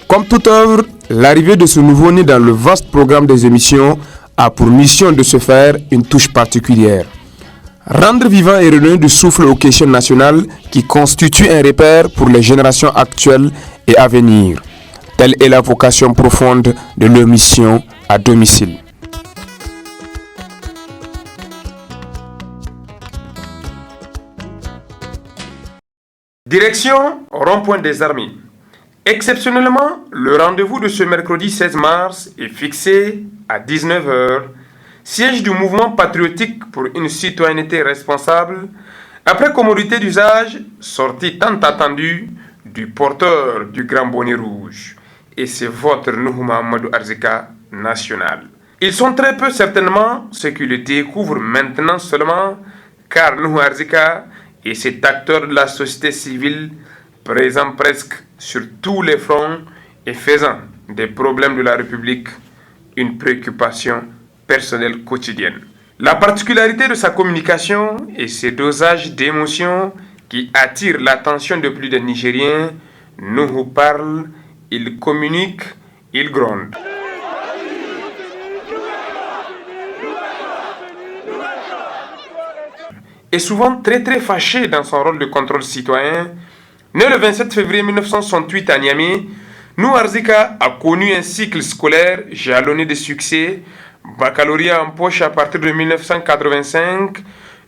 Comme toute œuvre, l'arrivée de ce nouveau-né dans le vaste programme des émissions a pour mission de se faire une touche particulière. Rendre vivant et redonner du souffle aux questions nationales qui constituent un repère pour les générations actuelles et à venir. Telle est la vocation profonde de leur mission à domicile. Direction Rond-Point des Armées. Exceptionnellement, le rendez-vous de ce mercredi 16 mars est fixé à 19 h, siège du mouvement patriotique pour une citoyenneté responsable, après commodité d'usage, sortie tant attendue du porteur du grand bonnet rouge. Et c'est votre Nuhu Mahamadou Arzika national. Ils sont très peu certainement ceux qui le découvrent maintenant seulement, car Nuhu Arzika est cet acteur de la société civile présent presque sur tous les fronts et faisant des problèmes de la République une préoccupation personnelle quotidienne. La particularité de sa communication est ses dosages d'émotions qui attirent l'attention de plus d'un Nigérien. Nuhu parle, il communique, il gronde. Et souvent très fâché dans son rôle de contrôle citoyen. Né le 27 février 1968 à Niamey, Nuhu Arzika a connu un cycle scolaire jalonné de succès, baccalauréat en poche à partir de 1985.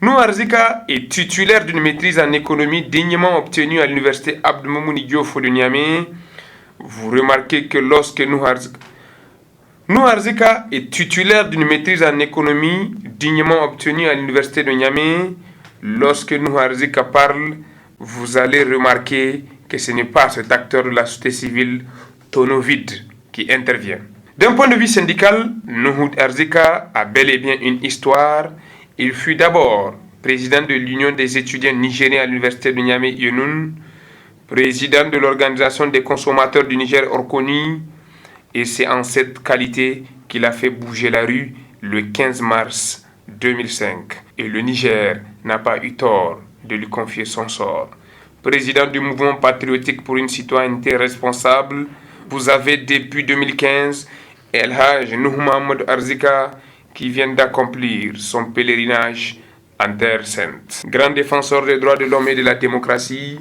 Nuhu Arzika est titulaire d'une maîtrise en économie dignement obtenue à l'université Abdou Moumouni Diofo de Niamey. Vous remarquez que lorsque Nuhu Arzika est titulaire d'une maîtrise en économie dignement obtenue à l'université de Niamey, lorsque Nuhu Arzika parle, vous allez remarquer que ce n'est pas cet acteur de la société civile tonneau vide qui intervient. D'un point de vue syndical, Nuhu Arzika a bel et bien une histoire. Il fut d'abord président de l'Union des étudiants nigériens à l'université de Niamey-Yenoun, président de l'Organisation des consommateurs du Niger Orkoni, et c'est en cette qualité qu'il a fait bouger la rue le 15 mars 2005. Et le Niger n'a pas eu tort de lui confier son sort. Président du mouvement patriotique pour une citoyenneté responsable, vous avez depuis 2015 El Haj Nuhu Mahamadou Arzika qui vient d'accomplir son pèlerinage en Terre Sainte. Grand défenseur des droits de l'homme et de la démocratie,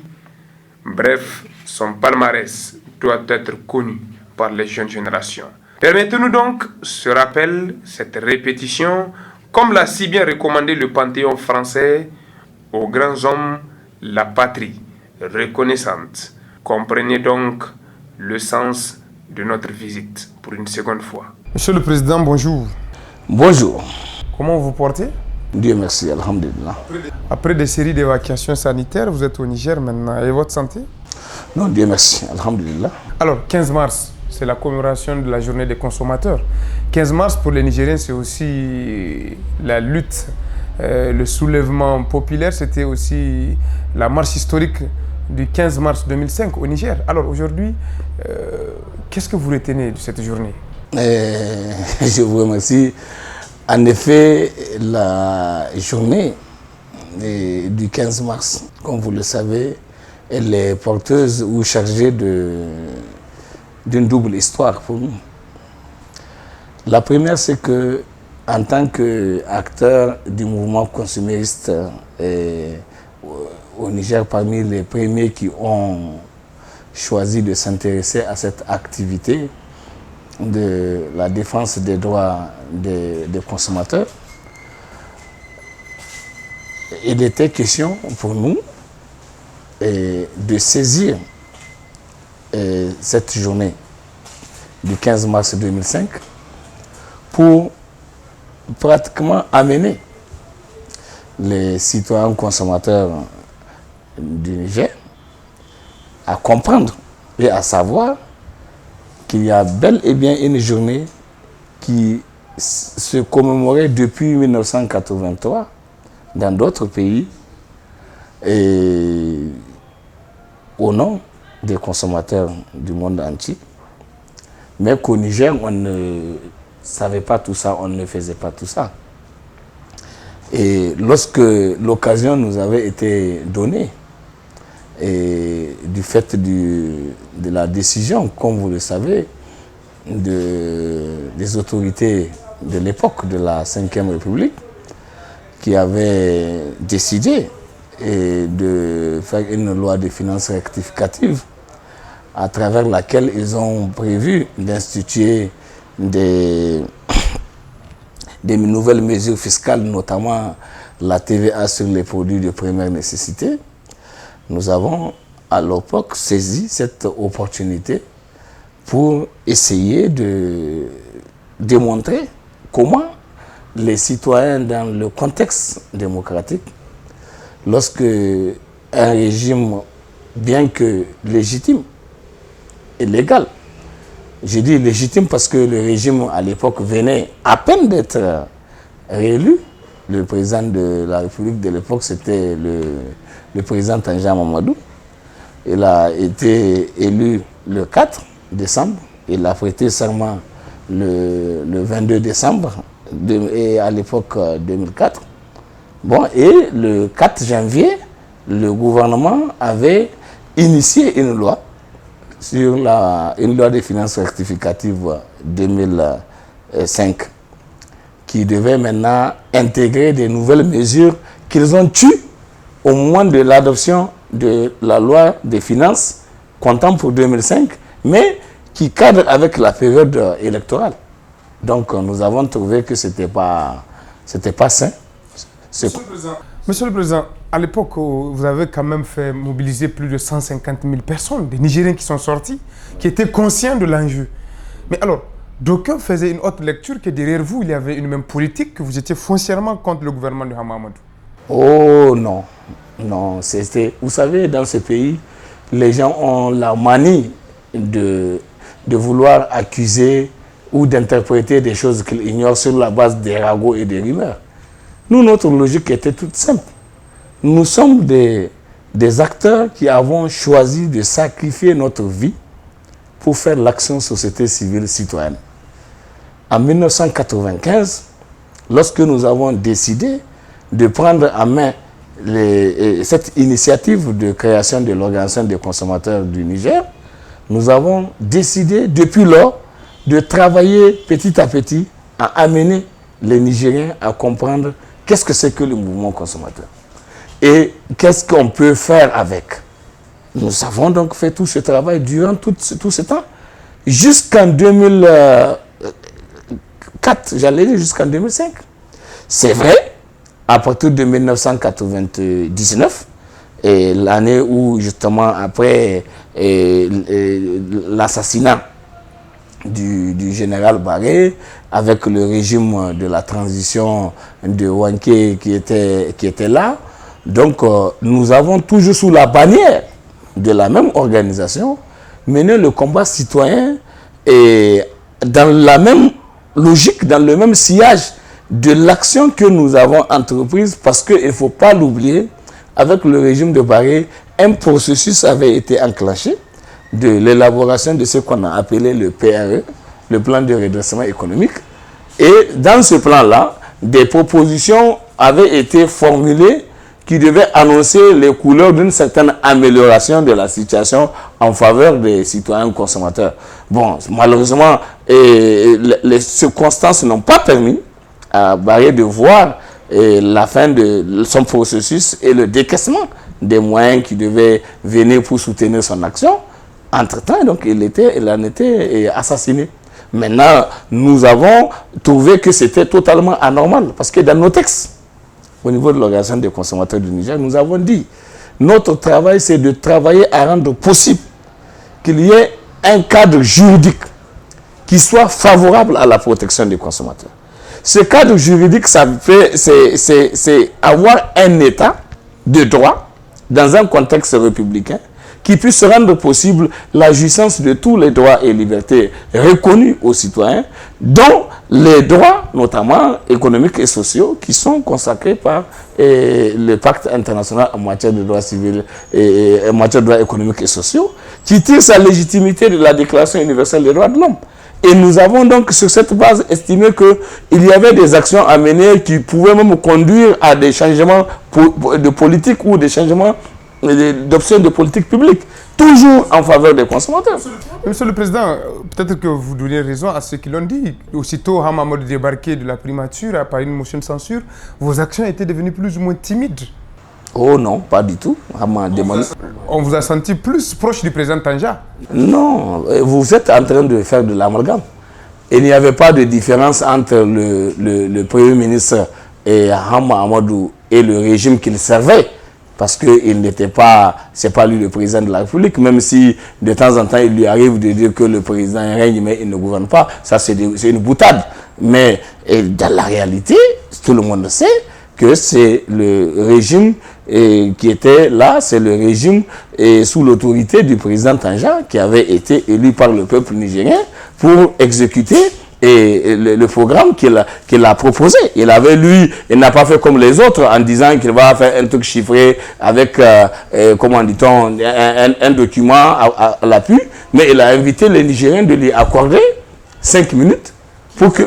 bref, son palmarès doit être connu par les jeunes générations. Permettez-nous donc ce rappel, cette répétition, comme l'a si bien recommandé le Panthéon français, aux grands hommes, la patrie reconnaissante. Comprenez donc le sens de notre visite pour une seconde fois. Monsieur le Président, bonjour. Bonjour. Comment vous portez? Dieu merci, alhamdulillah. Après des séries d'évacuations sanitaires, vous êtes au Niger maintenant. Et votre santé? Non, Dieu merci, alhamdulillah. Alors, 15 mars, c'est la commémoration de la journée des consommateurs. 15 mars, pour les Nigériens, c'est aussi la lutte, le soulèvement populaire. C'était aussi la marche historique du 15 mars 2005 au Niger. Alors, aujourd'hui, qu'est-ce que vous retenez de cette journée? Je vous remercie. En effet, la journée du 15 mars, comme vous le savez, elle est porteuse ou chargée d'une double histoire pour nous. La première, c'est que, en tant qu'acteur du mouvement consumériste au Niger, parmi les premiers qui ont choisi de s'intéresser à cette activité de la défense des droits des consommateurs, il était question pour nous de saisir cette journée du 15 mars 2005 pour pratiquement amener les citoyens consommateurs du Niger à comprendre et à savoir qu'il y a bel et bien une journée qui se commémorait depuis 1983 dans d'autres pays et au nom des consommateurs du monde entier, mais qu'au Niger, on ne savait pas tout ça, on ne faisait pas tout ça. Et lorsque l'occasion nous avait été donnée du du fait de la décision, comme vous le savez, des autorités de l'époque de la Ve République qui avaient décidé de faire une loi de finances rectificative à travers laquelle ils ont prévu d'instituer des nouvelles mesures fiscales, notamment la TVA sur les produits de première nécessité. Nous avons à l'époque saisi cette opportunité pour essayer de démontrer comment les citoyens dans le contexte démocratique, lorsque un régime, bien que légitime et légal, j'ai dit légitime parce que le régime à l'époque venait à peine d'être réélu. Le président de la République de l'époque, c'était le président Tanja Mamadou. Il a été élu le 4 décembre. Il a prêté serment le 22 décembre, et à l'époque 2004. Bon, et le 4 janvier, le gouvernement avait initié une loi sur une loi des finances rectificatives 2005 qui devait maintenant intégrer des nouvelles mesures qu'ils ont tues au moment de l'adoption de la loi des finances comptant pour 2005, mais qui cadre avec la période électorale. Donc nous avons trouvé que c'était pas sain. Monsieur le Président, à l'époque, vous avez quand même fait mobiliser plus de 150 000 personnes, des Nigériens qui sont sortis, qui étaient conscients de l'enjeu. Mais alors, d'aucuns faisaient une autre lecture que derrière vous, il y avait une même politique, que vous étiez foncièrement contre le gouvernement de Hamamadou. Oh non, non, c'était... Vous savez, dans ce pays, les gens ont la manie de vouloir accuser ou d'interpréter des choses qu'ils ignorent sur la base des ragots et des rumeurs. Nous, notre logique était toute simple. Nous sommes des acteurs qui avons choisi de sacrifier notre vie pour faire l'action société civile citoyenne. En 1995, lorsque nous avons décidé de prendre en main cette initiative de création de l'Organisation des consommateurs du Niger, nous avons décidé depuis lors de travailler petit à petit à amener les Nigériens à comprendre qu'est-ce que c'est que le mouvement consommateur et qu'est-ce qu'on peut faire avec. Nous avons donc fait tout ce travail durant tout ce temps, jusqu'en 2004, j'allais dire jusqu'en 2005. C'est vrai, à partir de 1999, et l'année où justement après l'assassinat du général Barré, avec le régime de la transition de Wanké qui était là. Donc nous avons toujours sous la bannière de la même organisation mené le combat citoyen et dans la même logique, dans le même sillage de l'action que nous avons entreprise, parce qu'il ne faut pas l'oublier, avec le régime de Barré, un processus avait été enclenché de l'élaboration de ce qu'on a appelé le PRE, le plan de redressement économique. Et dans ce plan-là, des propositions avaient été formulées qui devaient annoncer les couleurs d'une certaine amélioration de la situation en faveur des citoyens consommateurs. Bon, malheureusement, les circonstances n'ont pas permis à Barré de voir la fin de son processus et le décaissement des moyens qui devaient venir pour soutenir son action. Entre-temps, donc, il en était assassiné. Maintenant, nous avons trouvé que c'était totalement anormal, parce que dans nos textes, au niveau de l'Organisation des consommateurs du Niger, nous avons dit, notre travail, c'est de travailler à rendre possible qu'il y ait un cadre juridique qui soit favorable à la protection des consommateurs. Ce cadre juridique, c'est avoir un État de droit dans un contexte républicain qui puisse rendre possible la jouissance de tous les droits et libertés reconnus aux citoyens, dont les droits, notamment économiques et sociaux, qui sont consacrés par le pacte international en matière de droits civils et en matière de droits économiques et sociaux, qui tire sa légitimité de la Déclaration universelle des droits de l'homme. Et nous avons donc sur cette base estimé qu'il y avait des actions à mener qui pouvaient même conduire à des changements de politique ou des changements d'options de politique publique, toujours en faveur des consommateurs. Monsieur le Président, peut-être que vous donnez raison à ceux qui l'ont dit. Aussitôt, Hamamoudou débarqué de la primature par une motion de censure, vos actions étaient devenues plus ou moins timides. Oh non, pas du tout. On vous a senti plus proche du président Tanja. Non, vous êtes en train de faire de l'amalgame. Il n'y avait pas de différence entre le Premier ministre et Hama Amadou et le régime qu'il servait. Parce qu'il n'était pas, c'est pas lui le président de la République, même si de temps en temps il lui arrive de dire que le président règne mais il ne gouverne pas. Ça c'est une boutade. Mais dans la réalité, tout le monde sait que c'est le régime qui était là, c'est le régime sous l'autorité du président Tanja qui avait été élu par le peuple nigérien pour exécuter le programme qu'il a proposé. Il avait, lui, il n'a pas fait comme les autres en disant qu'il va faire un truc chiffré avec, comment dit-on, un document à l'appui, mais il a invité les Nigériens de lui accorder 5 minutes pour que...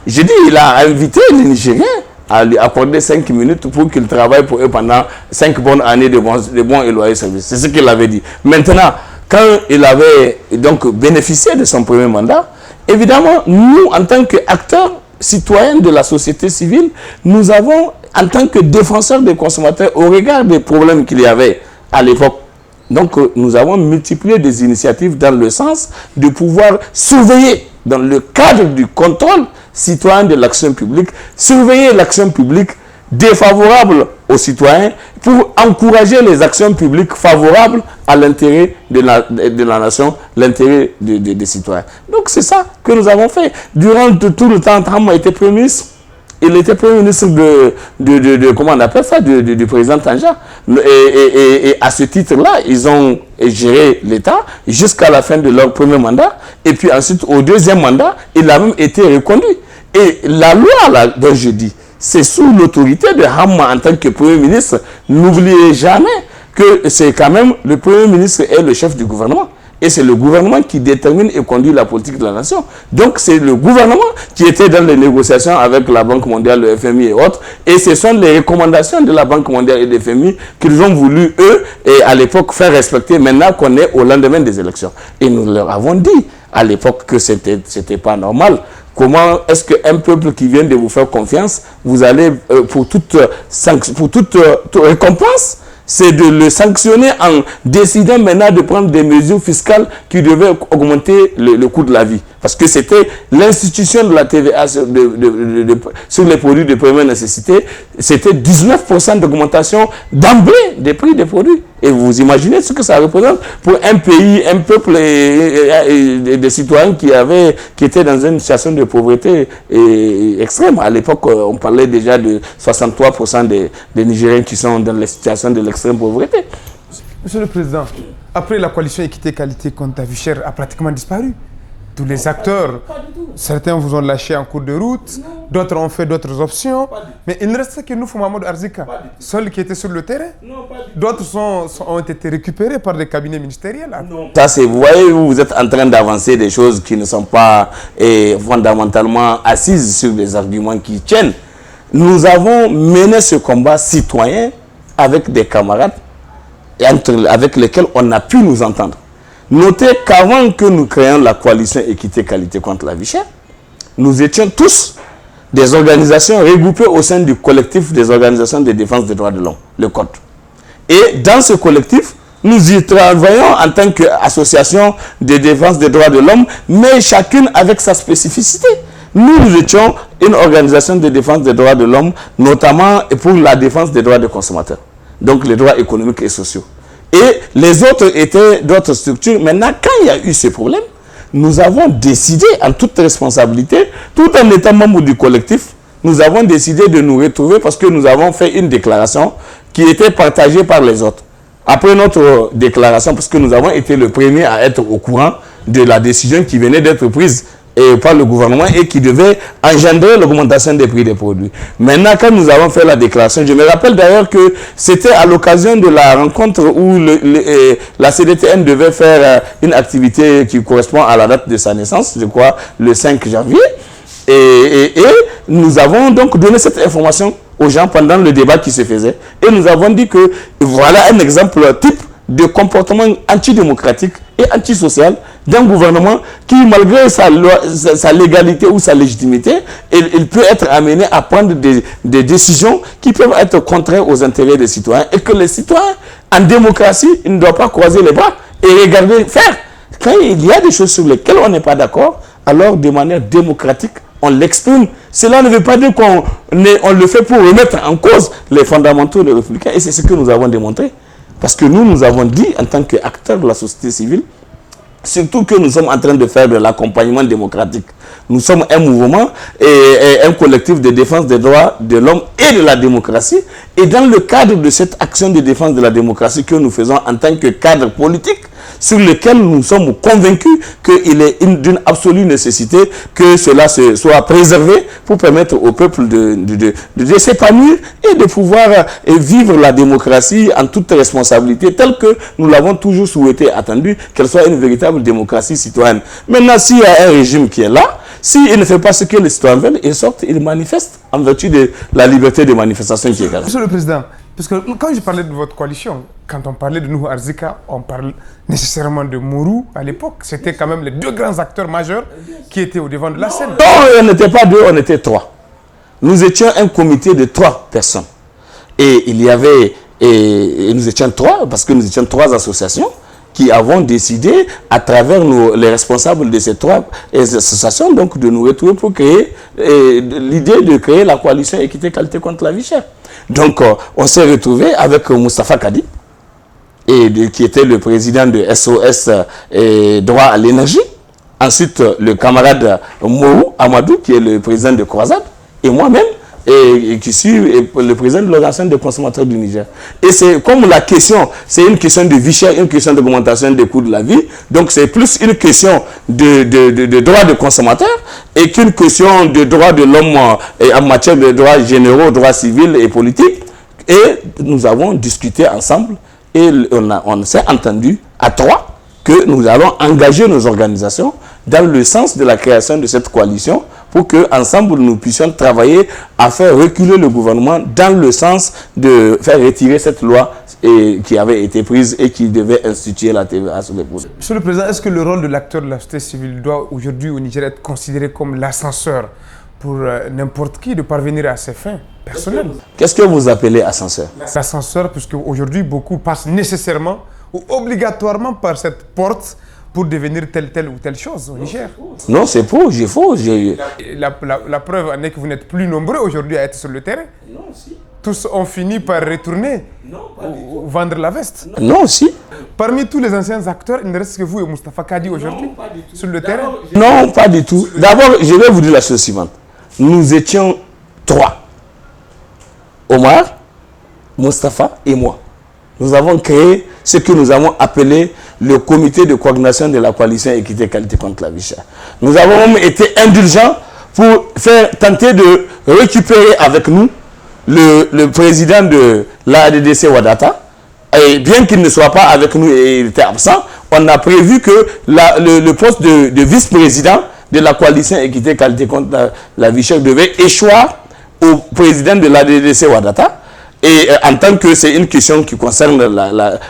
J'ai dit, il a invité les Nigériens à lui accorder 5 minutes pour qu'il travaille pour eux pendant 5 bonnes années de bons et loyaux services. C'est ce qu'il avait dit. Maintenant, quand il avait donc bénéficié de son premier mandat, évidemment, nous, en tant qu'acteurs citoyens de la société civile, nous avons, en tant que défenseurs des consommateurs, au regard des problèmes qu'il y avait à l'époque, donc nous avons multiplié des initiatives dans le sens de pouvoir surveiller, dans le cadre du contrôle citoyen de l'action publique, surveiller l'action publique défavorable aux citoyens pour encourager les actions publiques favorables à l'intérêt de la nation, l'intérêt des citoyens. Donc c'est ça que nous avons fait. Durant tout le temps, Trump a été Premier ministre. Il était Premier ministre comment on appelle ça, du président Tanja. Et à ce titre-là, ils ont géré l'État jusqu'à la fin de leur premier mandat. Et puis ensuite, au deuxième mandat, il a même été reconduit. Et la loi, là, dont je dis, c'est sous l'autorité de Hama en tant que Premier ministre. N'oubliez jamais que c'est quand même le Premier ministre est le chef du gouvernement. Et c'est le gouvernement qui détermine et conduit la politique de la nation. Donc c'est le gouvernement qui était dans les négociations avec la Banque mondiale, le FMI et autres. Et ce sont les recommandations de la Banque mondiale et du FMI qu'ils ont voulu, eux, et à l'époque, faire respecter maintenant qu'on est au lendemain des élections. Et nous leur avons dit à l'époque que c'était pas normal. Comment est-ce qu'un peuple qui vient de vous faire confiance, vous allez, pour toute récompense, c'est de le sanctionner en décidant maintenant de prendre des mesures fiscales qui devaient augmenter le coût de la vie. Parce que c'était l'institution de la TVA sur les produits de première nécessité. C'était 19% d'augmentation d'emblée des prix des produits. Et vous imaginez ce que ça représente pour un pays, un peuple et des citoyens qui étaient dans une situation de pauvreté extrême. À l'époque, on parlait déjà de 63% des Nigériens qui sont dans la situation de l'extrême pauvreté. Monsieur le Président, après la coalition équité-qualité contre la vie chère a pratiquement disparu. Tous les acteurs, certains vous ont lâché en cours de route, d'autres ont fait d'autres options, mais il ne reste que nous, Hamamoudou Arzika, seuls qui étaient sur le terrain. D'autres ont été récupérés par des cabinets ministériels. Ça, vous voyez, vous êtes en train d'avancer des choses qui ne sont pas fondamentalement assises sur des arguments qui tiennent. Nous avons mené ce combat citoyen avec des camarades avec lesquels on a pu nous entendre. Notez qu'avant que nous créions la coalition équité-qualité contre la vie chère, nous étions tous des organisations regroupées au sein du collectif des organisations de défense des droits de l'homme, le CODE. Et dans ce collectif, nous y travaillons en tant qu'association de défense des droits de l'homme, mais chacune avec sa spécificité. Nous étions une organisation de défense des droits de l'homme, notamment pour la défense des droits des consommateurs, donc les droits économiques et sociaux. Et les autres étaient d'autres structures. Maintenant, quand il y a eu ces problèmes, nous avons décidé, en toute responsabilité, tout en étant membre du collectif, nous avons décidé de nous retrouver parce que nous avons fait une déclaration qui était partagée par les autres. Après notre déclaration, parce que nous avons été le premier à être au courant de la décision qui venait d'être prise par le gouvernement et qui devait engendrer l'augmentation des prix des produits. Maintenant, quand nous avons fait la déclaration, je me rappelle d'ailleurs que c'était à l'occasion de la rencontre où la CDTN devait faire une activité qui correspond à la date de sa naissance, je crois, le 5 janvier. Et nous avons donc donné cette information aux gens pendant le débat qui se faisait. Et nous avons dit que voilà un exemple type de comportement antidémocratique et antisocial d'un gouvernement qui, malgré sa légalité ou sa légitimité, il peut être amené à prendre des décisions qui peuvent être contraires aux intérêts des citoyens, et que les citoyens, en démocratie, ils ne doivent pas croiser les bras et regarder faire. Quand il y a des choses sur lesquelles on n'est pas d'accord, alors de manière démocratique, on l'exprime. Cela ne veut pas dire qu'on le fait pour remettre en cause les fondamentaux des républicains, et c'est ce que nous avons démontré. Parce que nous avons dit, en tant qu'acteurs de la société civile, surtout que nous sommes en train de faire de l'accompagnement démocratique. Nous sommes un mouvement et un collectif de défense des droits de l'homme et de la démocratie. Et dans le cadre de cette action de défense de la démocratie que nous faisons en tant que cadre politique, sur lequel nous sommes convaincus qu'il est d'une absolue nécessité que cela soit préservé pour permettre au peuple de s'épanouir et de pouvoir vivre la démocratie en toute responsabilité, telle que nous l'avons toujours souhaité, attendu, qu'elle soit une véritable démocratie citoyenne. Maintenant, s'il y a un régime qui est là, s'il ne fait pas ce que les citoyens veulent, ils sortent, ils manifestent en vertu de la liberté de manifestation qui est là. Monsieur le Président, parce que quand je parlais de votre coalition, quand on parlait de Nuhu Arzika, on parle nécessairement de Mourou à l'époque. C'était quand même les deux grands acteurs majeurs qui étaient au devant de la scène. Non, on n'était pas deux, on était trois. Nous étions un comité de 3 personnes. Et il y avait, et nous étions 3, parce que nous étions 3 associations qui avons décidé, à travers les responsables de ces 3 associations, donc de nous retrouver pour créer l'idée de créer la coalition Équité Qualité contre la vie chère. Donc, on s'est retrouvé avec Moustapha Kadi, qui était le président de SOS Droit à l'énergie. Ensuite, le camarade Mourou Amadou, qui est le président de Croisade, et moi-même, et qui suis le président de l'Organisation des consommateurs du Niger. Et c'est comme la question, c'est une question de vie chère, une question d'augmentation des coûts de la vie. Donc c'est plus une question de droits de consommateurs et qu'une question de droits de l'homme en matière de droits généraux, droits civils et politiques. Et nous avons discuté ensemble et on s'est entendu à 3 que nous allons engager nos organisations dans le sens de la création de cette coalition pour qu'ensemble nous puissions travailler à faire reculer le gouvernement dans le sens de faire retirer cette loi qui avait été prise et qui devait instituer la TVA sur les produits. Monsieur le Président, est-ce que le rôle de l'acteur de la société civile doit aujourd'hui au Niger être considéré comme l'ascenseur pour n'importe qui de parvenir à ses fins personnelles? Qu'est-ce que vous appelez ascenseur? L'ascenseur, puisque aujourd'hui beaucoup passent nécessairement ou obligatoirement par cette porte pour devenir telle ou telle chose au Niger. Non, c'est faux, j'ai faux. La preuve en est que vous n'êtes plus nombreux aujourd'hui à être sur le terrain. Non, si. Tous ont fini par retourner ou vendre la veste. Non, si. Parmi tous les anciens acteurs, il ne reste que vous et Moustapha Kadi aujourd'hui sur le terrain. Non, pas du tout. D'abord, je vais vous dire la chose suivante. Nous étions 3. Omar, Moustapha et moi. Nous avons créé ce que nous avons appelé le comité de coordination de la coalition Équité Qualité contre la vie chère. Nous avons même été indulgents pour tenter de récupérer avec nous le président de l'ADDC Wadata. Et bien qu'il ne soit pas avec nous et il était absent, on a prévu que le poste de vice-président de la coalition Équité Qualité contre la vie chère devait échoir au président de l'ADDC Wadata. Et en tant que c'est une question qui concerne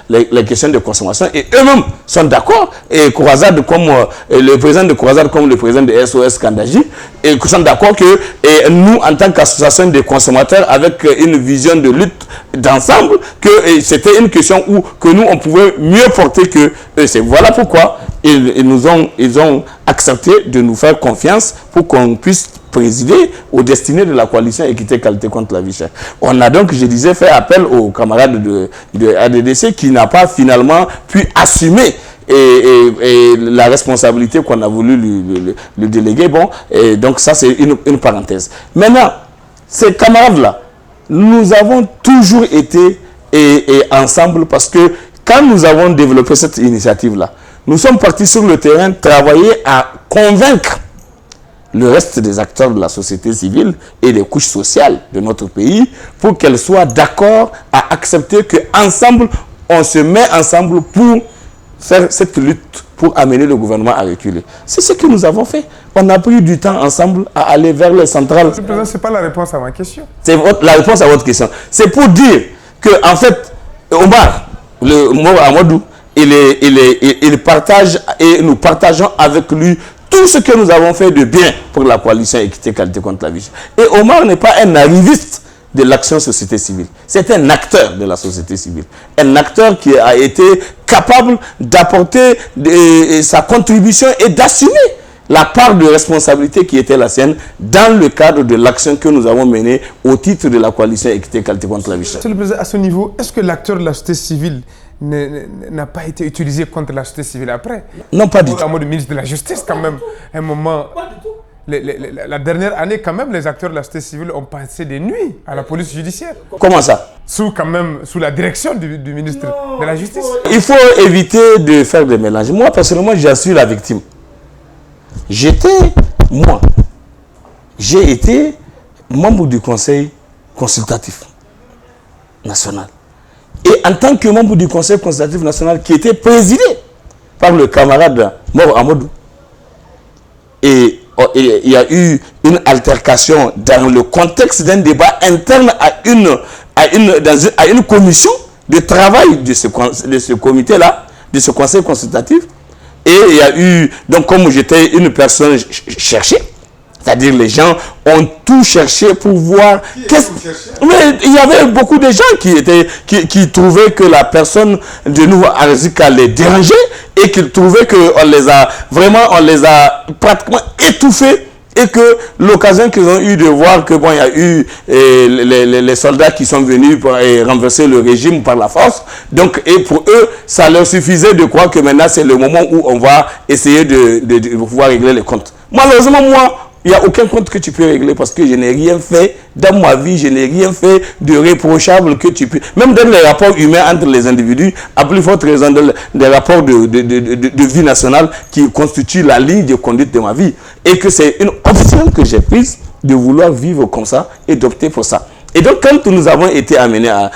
les questions de consommation, et eux-mêmes sont d'accord, et Croisade comme le président de Croisade comme le président de SOS Kandaji, et sont d'accord que nous, en tant qu'association des consommateurs, avec une vision de lutte d'ensemble, que c'était une question que nous, on pouvait mieux porter que eux. Voilà pourquoi ils ont accepté de nous faire confiance pour qu'on puisse présider aux destinées de la coalition Équité Qualité contre la vie chère. On a donc, je disais, fait appel aux camarades de ADDC qui n'a pas finalement pu assumer la responsabilité qu'on a voulu lui déléguer. Bon, et donc ça c'est une parenthèse. Maintenant, ces camarades-là, nous avons toujours été ensemble parce que quand nous avons développé cette initiative-là, nous sommes partis sur le terrain travailler à convaincre le reste des acteurs de la société civile et des couches sociales de notre pays pour qu'elles soient d'accord à accepter qu'ensemble, on se met ensemble pour faire cette lutte pour amener le gouvernement à reculer. C'est ce que nous avons fait. On a pris du temps ensemble à aller vers les centrales. Monsieur le Président, ce n'est pas la réponse à ma question. C'est la réponse à votre question. C'est pour dire que, en fait, Omar, le Moro Amadou, il partage et nous partageons avec lui tout ce que nous avons fait de bien pour la coalition Équité Qualité contre la vie. Et Omar n'est pas un arriviste de l'action société civile. C'est un acteur de la société civile. Un acteur qui a été capable d'apporter sa contribution et d'assumer la part de responsabilité qui était la sienne dans le cadre de l'action que nous avons menée au titre de la coalition Équité Qualité contre la vie. Monsieur le Président, à ce niveau, est-ce que l'acteur de la société civile n'a pas été utilisé contre la société civile après? Non, pas du tout. En mode ministre de la Justice, quand même, un moment... La dernière année, quand même, les acteurs de la société civile ont passé des nuits à la police judiciaire. Comment ça? Sous la direction du ministre de la Justice. Il faut éviter de faire des mélanges. Moi, personnellement, j'assure la victime. J'ai été membre du Conseil consultatif national. Et en tant que membre du Conseil consultatif national qui était présidé par le camarade Moro Amadou, et il y a eu une altercation dans le contexte d'un débat interne à une commission de travail de ce comité-là, de ce conseil consultatif. Et il y a eu, donc comme j'étais une personne cherchée, c'est-à-dire les gens ont tout cherché pour voir... Mais il y avait beaucoup de gens qui trouvaient que la personne de Nouveau Arzika les dérangeait et qui trouvaient qu'on les a pratiquement étouffés et que l'occasion qu'ils ont eu de voir que bon, il y a eu les soldats qui sont venus pour renverser le régime par la force. Donc, et pour eux, ça leur suffisait de croire que maintenant c'est le moment où on va essayer de pouvoir régler les comptes. Malheureusement, moi, il n'y a aucun compte que tu peux régler parce que je n'ai rien fait dans ma vie, je n'ai rien fait de reprochable que tu peux... Même dans les rapports humains entre les individus, à plus forte raison des rapports de vie nationale qui constituent la ligne de conduite de ma vie. Et que c'est une option que j'ai prise de vouloir vivre comme ça et d'opter pour ça. Et donc, quand nous avons été amenés à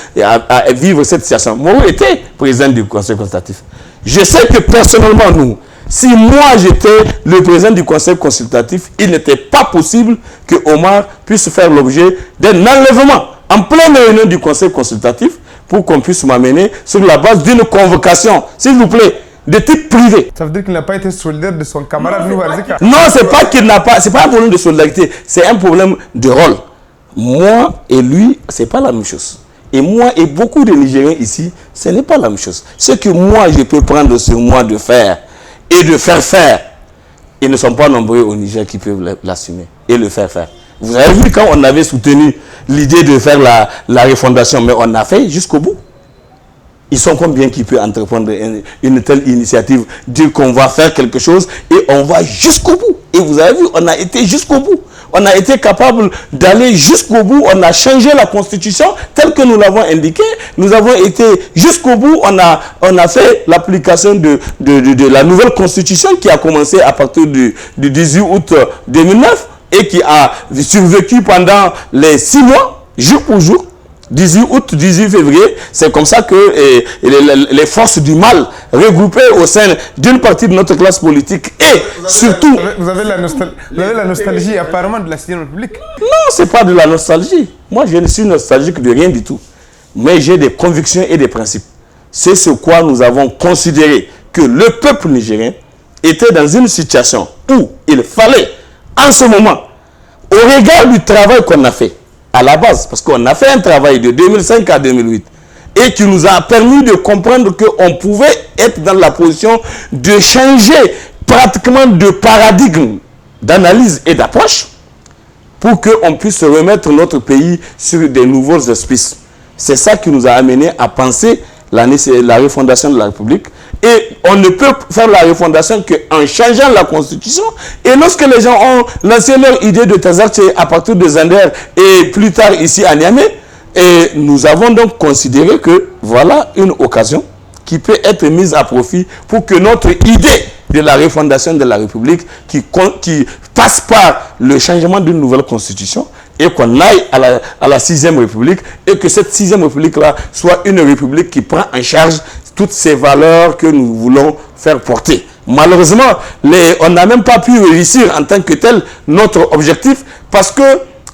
vivre cette situation, Moro était président du Conseil consultatif. Je sais que personnellement, nous, si moi j'étais le président du conseil consultatif, il n'était pas possible que Omar puisse faire l'objet d'un enlèvement en pleine réunion du conseil consultatif pour qu'on puisse m'amener sur la base d'une convocation, s'il vous plaît, de type privé. Ça veut dire qu'il n'a pas été solidaire de son camarade Nouveau Arzika? Non, c'est pas qu'il n'a pas, c'est pas un problème de solidarité, c'est un problème de rôle. Moi et lui, c'est pas la même chose. Et moi et beaucoup de Nigériens ici, ce n'est pas la même chose. Ce que moi je peux prendre sur moi de faire et de faire, ils ne sont pas nombreux au Niger qui peuvent l'assumer et le faire faire. Vous avez vu quand on avait soutenu l'idée de faire la refondation, mais on a fait jusqu'au bout. Ils sont combien qui peuvent entreprendre une telle initiative, dire qu'on va faire quelque chose et on va jusqu'au bout. Et vous avez vu, on a été jusqu'au bout. On a été capable d'aller jusqu'au bout. On a changé la constitution telle que nous l'avons indiqué. Nous avons été jusqu'au bout. On a fait l'application de la nouvelle constitution qui a commencé à partir du 18 août 2009 et qui a survécu pendant les 6 mois, jour pour jour. 18 août, 18 février, c'est comme ça que les forces du mal regroupées au sein d'une partie de notre classe politique et surtout... Vous avez la nostalgie apparemment de la 6e République. Non, ce n'est pas de la nostalgie. Moi, je ne suis nostalgique de rien du tout. Mais j'ai des convictions et des principes. C'est ce quoi nous avons considéré que le peuple nigérien était dans une situation où il fallait, en ce moment, au regard du travail qu'on a fait, à la base, parce qu'on a fait un travail de 2005 à 2008 et qui nous a permis de comprendre qu'on pouvait être dans la position de changer pratiquement de paradigme d'analyse et d'approche pour qu'on puisse remettre notre pays sur des nouveaux auspices. C'est ça qui nous a amené à penser la refondation de la République. Et on ne peut faire la refondation qu'en changeant la constitution. Et lorsque les gens ont lancé leur idée de Tazarche à partir de Zander et plus tard ici à Niamey, et nous avons donc considéré que voilà une occasion qui peut être mise à profit pour que notre idée de la refondation de la République qui passe par le changement d'une nouvelle constitution et qu'on aille à la 6e République et que cette 6e République-là soit une République qui prend en charge toutes ces valeurs que nous voulons faire porter. Malheureusement, on n'a même pas pu réussir en tant que tel notre objectif parce que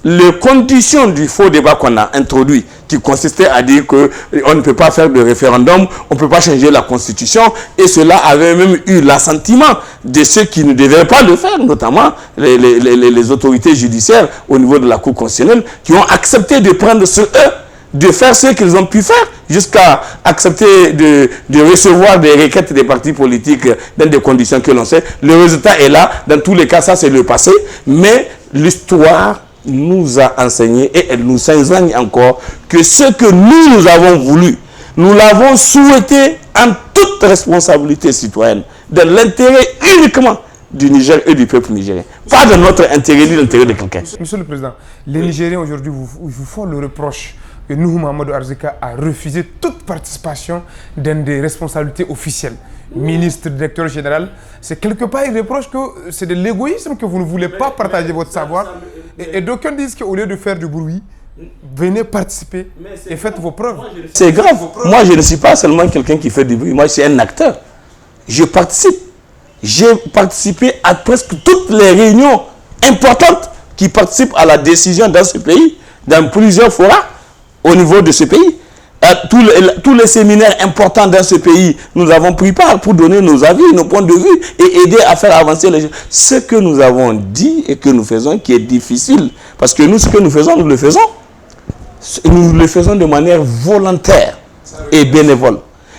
les conditions du faux débat qu'on a introduit, qui consistait à dire qu'on ne peut pas faire de référendum, on ne peut pas changer la constitution, et cela avait même eu l'assentiment de ceux qui ne devaient pas le faire, notamment les autorités judiciaires au niveau de la Cour constitutionnelle, qui ont accepté de prendre sur eux, de faire ce qu'ils ont pu faire, jusqu'à accepter de recevoir des requêtes des partis politiques dans des conditions que l'on sait. Le résultat est là. Dans tous les cas, ça c'est le passé. Mais l'histoire nous a enseigné, et elle nous enseigne encore, que ce que nous avons voulu, nous l'avons souhaité en toute responsabilité citoyenne, de l'intérêt uniquement du Niger et du peuple nigérien. Pas de notre intérêt ni de l'intérêt de quelqu'un. Monsieur le Président, les Nigériens aujourd'hui vous font le reproche que Nuhu Mahamadou Arzika a refusé toute participation dans des responsabilités officielles. Ministre, directeur général, c'est quelque part il reproche que c'est de l'égoïsme, que vous ne voulez pas partager votre savoir. Et d'aucuns disent qu'au lieu de faire du bruit, venez participer et faites vos preuves. C'est grave. Moi, je ne suis pas seulement quelqu'un qui fait du bruit. Moi, je suis un acteur. Je participe. J'ai participé à presque toutes les réunions importantes qui participent à la décision dans ce pays, dans plusieurs forats au niveau de ce pays. Tous les séminaires importants dans ce pays, nous avons pris part pour donner nos avis, nos points de vue et aider à faire avancer les gens. Ce que nous avons dit et que nous faisons qui est difficile, parce que nous, ce que nous faisons, nous le faisons. Nous le faisons de manière volontaire et bénévole.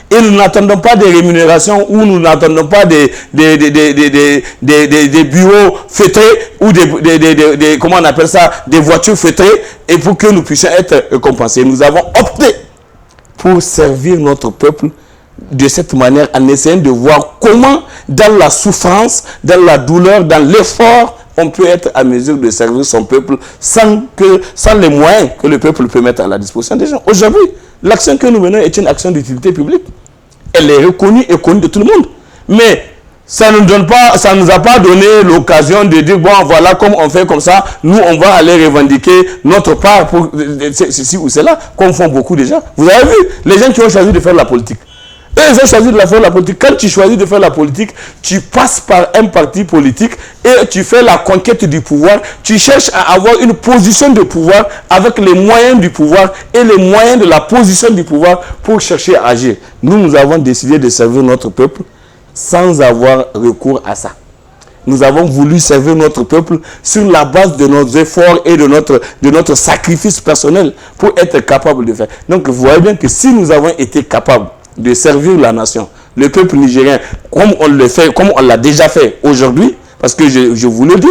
Et nous n'attendons pas des rémunérations ou nous n'attendons pas des bureaux feutrés ou comment on appelle ça, des voitures feutrées, et pour que nous puissions être récompensés. Nous avons opté pour servir notre peuple de cette manière, en essayant de voir comment, dans la souffrance, dans la douleur, dans l'effort, on peut être à mesure de servir son peuple sans les moyens que le peuple peut mettre à la disposition des gens. Aujourd'hui, l'action que nous menons est une action d'utilité publique. Elle est reconnue et connue de tout le monde. Mais ça ne nous a pas donné l'occasion de dire, bon, voilà, comme on fait comme ça, nous, on va aller revendiquer notre part pour ceci ou cela, comme font beaucoup de gens. Vous avez vu, les gens qui ont choisi de faire la politique. Eux, ils ont choisi de faire la politique. Quand tu choisis de faire la politique, tu passes par un parti politique et tu fais la conquête du pouvoir. Tu cherches à avoir une position de pouvoir avec les moyens du pouvoir et les moyens de la position du pouvoir pour chercher à agir. Nous avons décidé de servir notre peuple sans avoir recours à ça. Nous avons voulu servir notre peuple sur la base de nos efforts et de notre sacrifice personnel pour être capable de faire. Donc, vous voyez bien que si nous avons été capables de servir la nation, le peuple nigérien, comme on le fait, comme on l'a déjà fait aujourd'hui, parce que je vous le dis,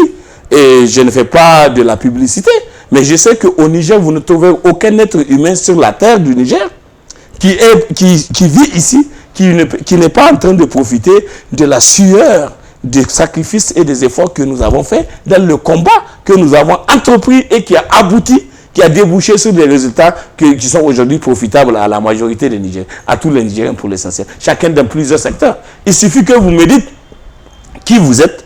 et je ne fais pas de la publicité, mais je sais qu'au Niger, vous ne trouvez aucun être humain sur la terre du Niger qui vit ici, qui n'est pas en train de profiter de la sueur, des sacrifices et des efforts que nous avons faits dans le combat que nous avons entrepris et qui a abouti, qui a débouché sur des résultats qui sont aujourd'hui profitables à la majorité des Nigériens, à tous les Nigériens pour l'essentiel, chacun dans plusieurs secteurs. Il suffit que vous me dites qui vous êtes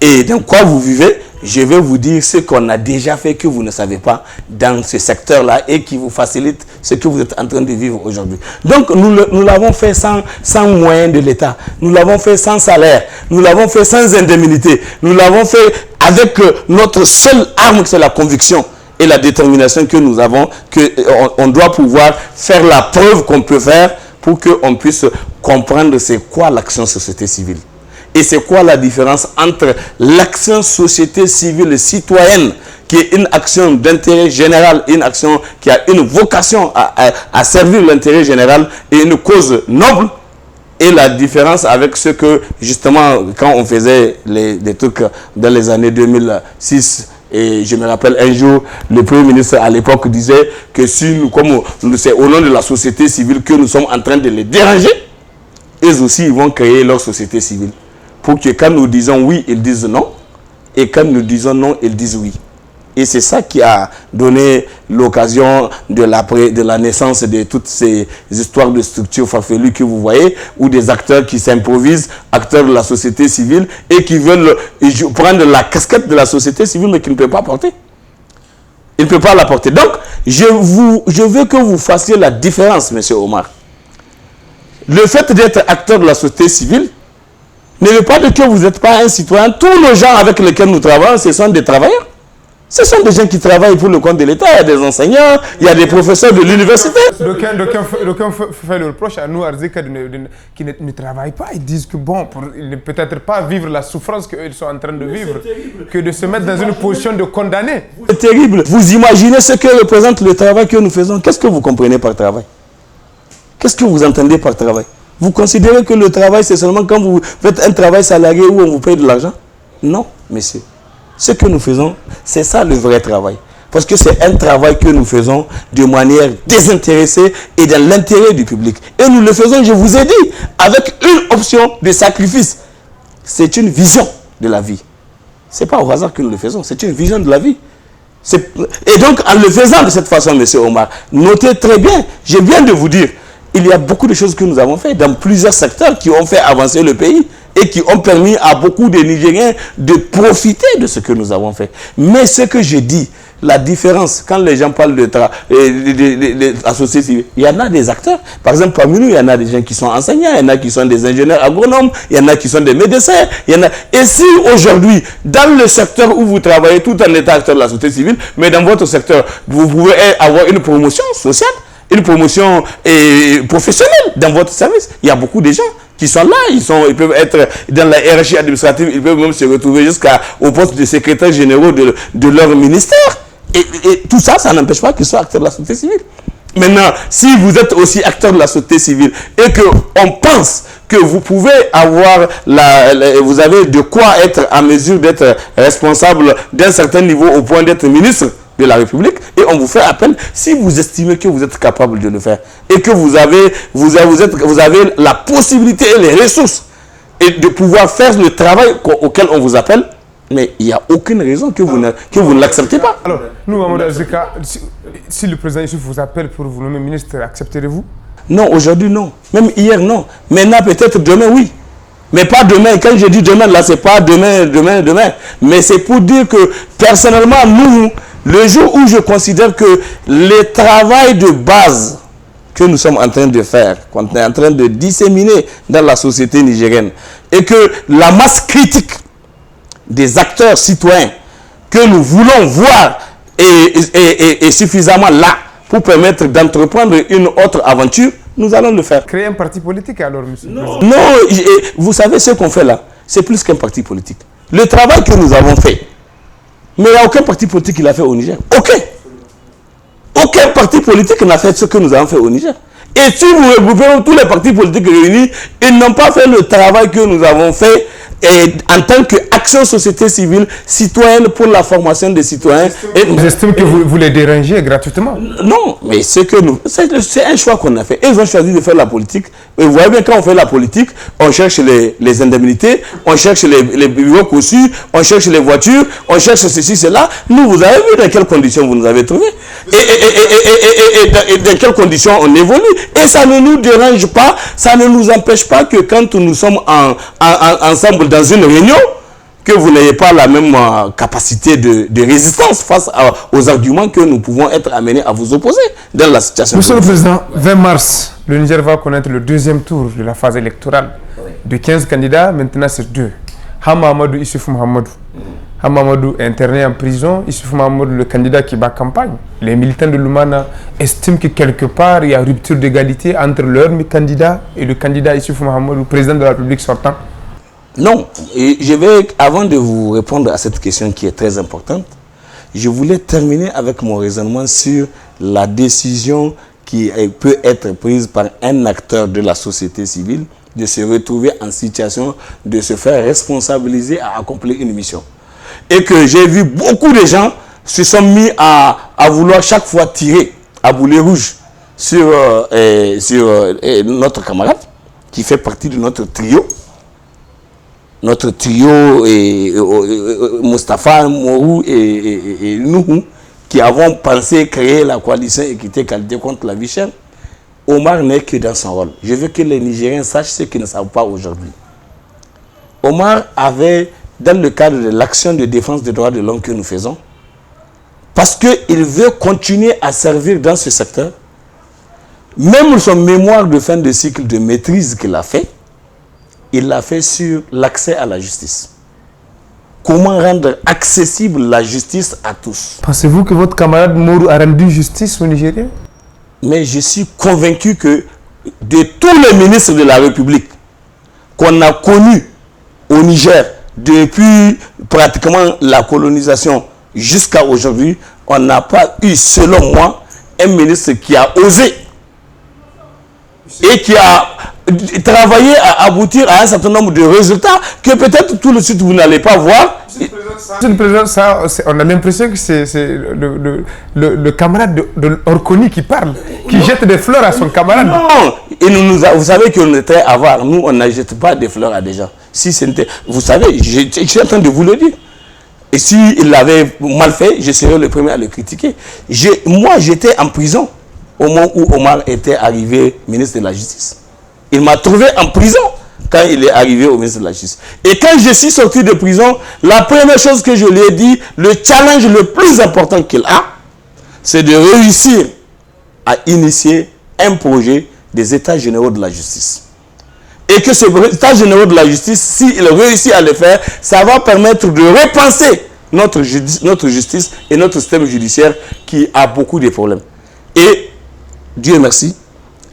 et dans quoi vous vivez. Je vais vous dire ce qu'on a déjà fait que vous ne savez pas dans ce secteur-là et qui vous facilite ce que vous êtes en train de vivre aujourd'hui. Donc, nous l'avons fait sans moyens de l'État. Nous l'avons fait sans salaire. Nous l'avons fait sans indemnité. Nous l'avons fait avec notre seule arme, c'est la conviction et la détermination que nous avons, qu'on doit pouvoir faire la preuve qu'on peut faire pour qu'on puisse comprendre c'est quoi l'action société civile. Et c'est quoi la différence entre l'action société civile citoyenne, qui est une action d'intérêt général, une action qui a une vocation à servir l'intérêt général et une cause noble, et la différence avec ce que, justement, quand on faisait des trucs dans les années 2006, et je me rappelle un jour, le Premier ministre à l'époque disait que si nous, comme c'est au nom de la société civile que nous sommes en train de les déranger, eux aussi ils vont créer leur société civile. Pour que quand nous disons oui, ils disent non. Et quand nous disons non, ils disent oui. Et c'est ça qui a donné l'occasion de la naissance de toutes ces histoires de structures farfelues que vous voyez, où des acteurs qui s'improvisent, acteurs de la société civile, et qui veulent prendre la casquette de la société civile, mais qui ne peuvent pas porter. Ils ne peuvent pas la porter. Donc, je veux que vous fassiez la différence, M. Omar. Le fait d'être acteur de la société civile ne veut pas dire que vous n'êtes pas un citoyen. Tous les gens avec lesquels nous travaillons, ce sont des travailleurs. Ce sont des gens qui travaillent pour le compte de l'État. Il y a des enseignants, il y a des professeurs de l'université. D'aucuns font le reproche à nous, Arzika, qui ne travaillent pas. Ils disent que bon, peut-être pas vivre la souffrance qu'ils sont en train de vivre, que de se mettre dans une position de condamné. C'est terrible. Vous imaginez ce que représente le travail que nous faisons. Qu'est-ce que vous comprenez par travail? Qu'est-ce que vous entendez par travail? Vous considérez que le travail, c'est seulement quand vous faites un travail salarié où on vous paye de l'argent? Non, messieurs. Ce que nous faisons, c'est ça le vrai travail. Parce que c'est un travail que nous faisons de manière désintéressée et dans l'intérêt du public. Et nous le faisons, je vous ai dit, avec une option de sacrifice. C'est une vision de la vie. Ce n'est pas au hasard que nous le faisons, c'est une vision de la vie. Et donc, en le faisant de cette façon, M. Omar, notez très bien, je viens de vous dire, il y a beaucoup de choses que nous avons fait dans plusieurs secteurs qui ont fait avancer le pays et qui ont permis à beaucoup de Nigériens de profiter de ce que nous avons fait. Mais ce que je dis, la différence, quand les gens parlent de la société civile, il y en a des acteurs. Par exemple, parmi nous, il y en a des gens qui sont enseignants, il y en a qui sont des ingénieurs agronomes, il y en a qui sont des médecins. Et si aujourd'hui, dans le secteur où vous travaillez, tout en étant acteur de la société civile, mais dans votre secteur, vous pouvez avoir une promotion sociale, une promotion professionnelle dans votre service. Il y a beaucoup de gens qui sont là, ils peuvent être dans la hiérarchie administrative, ils peuvent même se retrouver jusqu'au poste de secrétaire général de leur ministère. Et tout ça, ça n'empêche pas qu'ils soient acteurs de la société civile. Maintenant, si vous êtes aussi acteur de la société civile et qu'on pense que vous pouvez avoir, vous avez de quoi être en mesure d'être responsable d'un certain niveau au point d'être ministre de la République, et on vous fait appel si vous estimez que vous êtes capable de le faire et que vous avez la possibilité et les ressources et de pouvoir faire le travail auquel on vous appelle, mais il n'y a aucune raison que vous ne l'acceptez pas. Alors, nous, Mamadou Arzika, si le président Issouf vous appelle pour vous nommer ministre, accepterez-vous? Non, aujourd'hui non. Même hier non. Maintenant peut-être demain oui. Mais pas demain. Quand je dis demain, là, c'est pas demain. Mais c'est pour dire que personnellement, nous, le jour où je considère que le travail de base que nous sommes en train de faire, qu'on est en train de disséminer dans la société nigérienne, et que la masse critique des acteurs citoyens que nous voulons voir est suffisamment là pour permettre d'entreprendre une autre aventure, nous allons le faire. Créer un parti politique alors, monsieur? Non, vous savez ce qu'on fait là, c'est plus qu'un parti politique. Le travail que nous avons fait, mais il n'y a aucun parti politique qui l'a fait au Niger. Aucun parti politique n'a fait ce que nous avons fait au Niger. Et si vous regroupez tous les partis politiques réunis, ils n'ont pas fait le travail que nous avons fait en tant qu'action société civile citoyenne pour la formation des citoyens. Vous estimez que vous les dérangez gratuitement? Non, mais c'est un choix qu'on a fait. Ils ont choisi de faire la politique. Et vous voyez bien, quand on fait la politique, on cherche les indemnités, on cherche les bureaux conçus, on cherche les voitures, on cherche ceci, cela. Nous, vous avez vu dans quelles conditions vous nous avez trouvés et dans quelles conditions on évolue. Et ça ne nous dérange pas, ça ne nous empêche pas que quand nous sommes ensemble dans une réunion, que vous n'ayez pas la même capacité de résistance face aux arguments que nous pouvons être amenés à vous opposer dans la situation. Monsieur le Président, 20 mars, le Niger va connaître le deuxième tour de la phase électorale. De 15 candidats, maintenant c'est 2. Hamamadou Issoufou Mahamadou. Hamamadou est interné en prison. Issoufou Mahamadou, le candidat qui bat campagne. Les militants de Lumana estiment que quelque part, il y a rupture d'égalité entre leur candidat et le candidat Issoufou Mahamadou, président de la République sortant. Non, et avant de vous répondre à cette question qui est très importante, je voulais terminer avec mon raisonnement sur la décision qui peut être prise par un acteur de la société civile de se retrouver en situation de se faire responsabiliser à accomplir une mission. Et que j'ai vu beaucoup de gens se sont mis à vouloir chaque fois tirer à boulet rouge sur notre camarade qui fait partie de notre trio. Notre trio, Moustapha, Morou et nous, qui avons pensé créer la coalition équité qualité contre la vie chère. Omar n'est que dans son rôle. Je veux que les Nigériens sachent ce qu'ils ne savent pas aujourd'hui. Omar avait, dans le cadre de l'action de défense des droits de l'homme que nous faisons, parce qu'il veut continuer à servir dans ce secteur, même son mémoire de fin de cycle de maîtrise qu'il a fait, il l'a fait sur l'accès à la justice. Comment rendre accessible la justice à tous? Pensez-vous que votre camarade Mourou a rendu justice au Nigeria? Mais je suis convaincu que de tous les ministres de la République qu'on a connus au Niger depuis pratiquement la colonisation jusqu'à aujourd'hui, on n'a pas eu, selon moi, un ministre qui a osé et qui a travaillé à aboutir à un certain nombre de résultats que peut-être tout de suite vous n'allez pas voir. Monsieur le Président, on a l'impression que c'est le camarade de Orkoni qui parle, qui jette des fleurs à son camarade. Non, et vous savez qu'on était avare. Nous, on ne jette pas des fleurs à des gens. Si c'était, vous savez, je suis en train de vous le dire. Et s'il l'avait mal fait, je serais le premier à le critiquer. Moi, j'étais en prison au moment où Omar était arrivé ministre de la Justice. Il m'a trouvé en prison quand il est arrivé au ministre de la Justice. Et quand je suis sorti de prison, la première chose que je lui ai dit, le challenge le plus important qu'il a, c'est de réussir à initier un projet des États généraux de la justice. Et que ces États généraux de la justice, s'il réussit à le faire, ça va permettre de repenser notre justice et notre système judiciaire qui a beaucoup de problèmes. Et Dieu merci,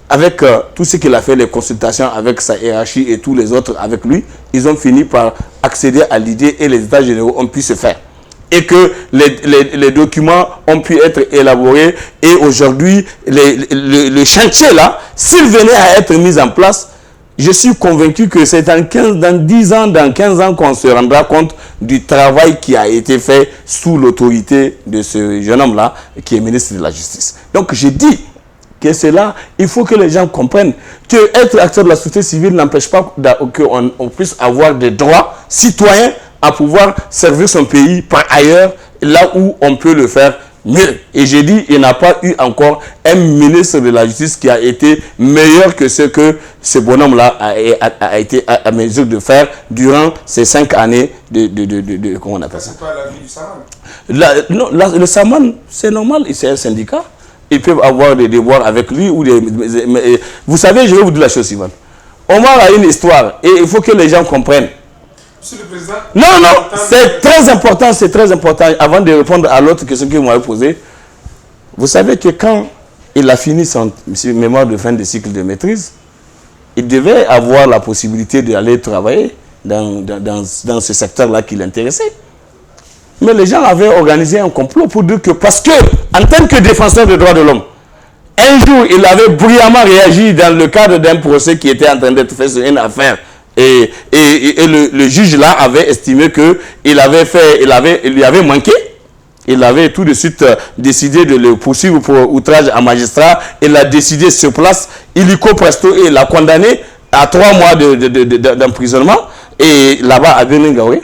avec tout ce qu'il a fait, les consultations avec sa hiérarchie et tous les autres avec lui, ils ont fini par accéder à l'idée et les États généraux ont pu se faire. Et que les documents ont pu être élaborés et aujourd'hui, le chantier là, s'il venait à être mis en place, je suis convaincu que c'est dans 10 ans, dans 15 ans qu'on se rendra compte du travail qui a été fait sous l'autorité de ce jeune homme-là, qui est ministre de la Justice. Donc je dis que c'est là, il faut que les gens comprennent que être acteur de la société civile n'empêche pas qu'on puisse avoir des droits citoyens à pouvoir servir son pays par ailleurs, là où on peut le faire mieux. Et j'ai dit, il n'y a pas eu encore un ministre de la Justice qui a été meilleur que ce que ce bonhomme-là a été à mesure de faire durant ces 5 années de comment on appelle ça? C'est pas la vie du Saman. Non, le Saman, c'est normal, c'est un syndicat. Ils peuvent avoir des devoirs avec lui. Vous savez, je vais vous dire la chose suivante. Omar a une histoire et il faut que les gens comprennent. Monsieur le Président. Non, c'est très important. Avant de répondre à l'autre question que vous m'avez posée, vous savez que quand il a fini son mémoire de fin de cycle de maîtrise, il devait avoir la possibilité d'aller travailler dans ce secteur-là qui l'intéressait. Mais les gens avaient organisé un complot pour dire que, parce que, en tant que défenseur des droits de l'homme, un jour, il avait bruyamment réagi dans le cadre d'un procès qui était en train d'être fait sur une affaire. Et le juge là avait estimé qu'il lui avait manqué. Il avait tout de suite décidé de le poursuivre pour outrage à magistrat. Il a décidé sur place, illico presto, et il l'a condamné à 3 mois d'emprisonnement. Et là-bas, à Beningaoué,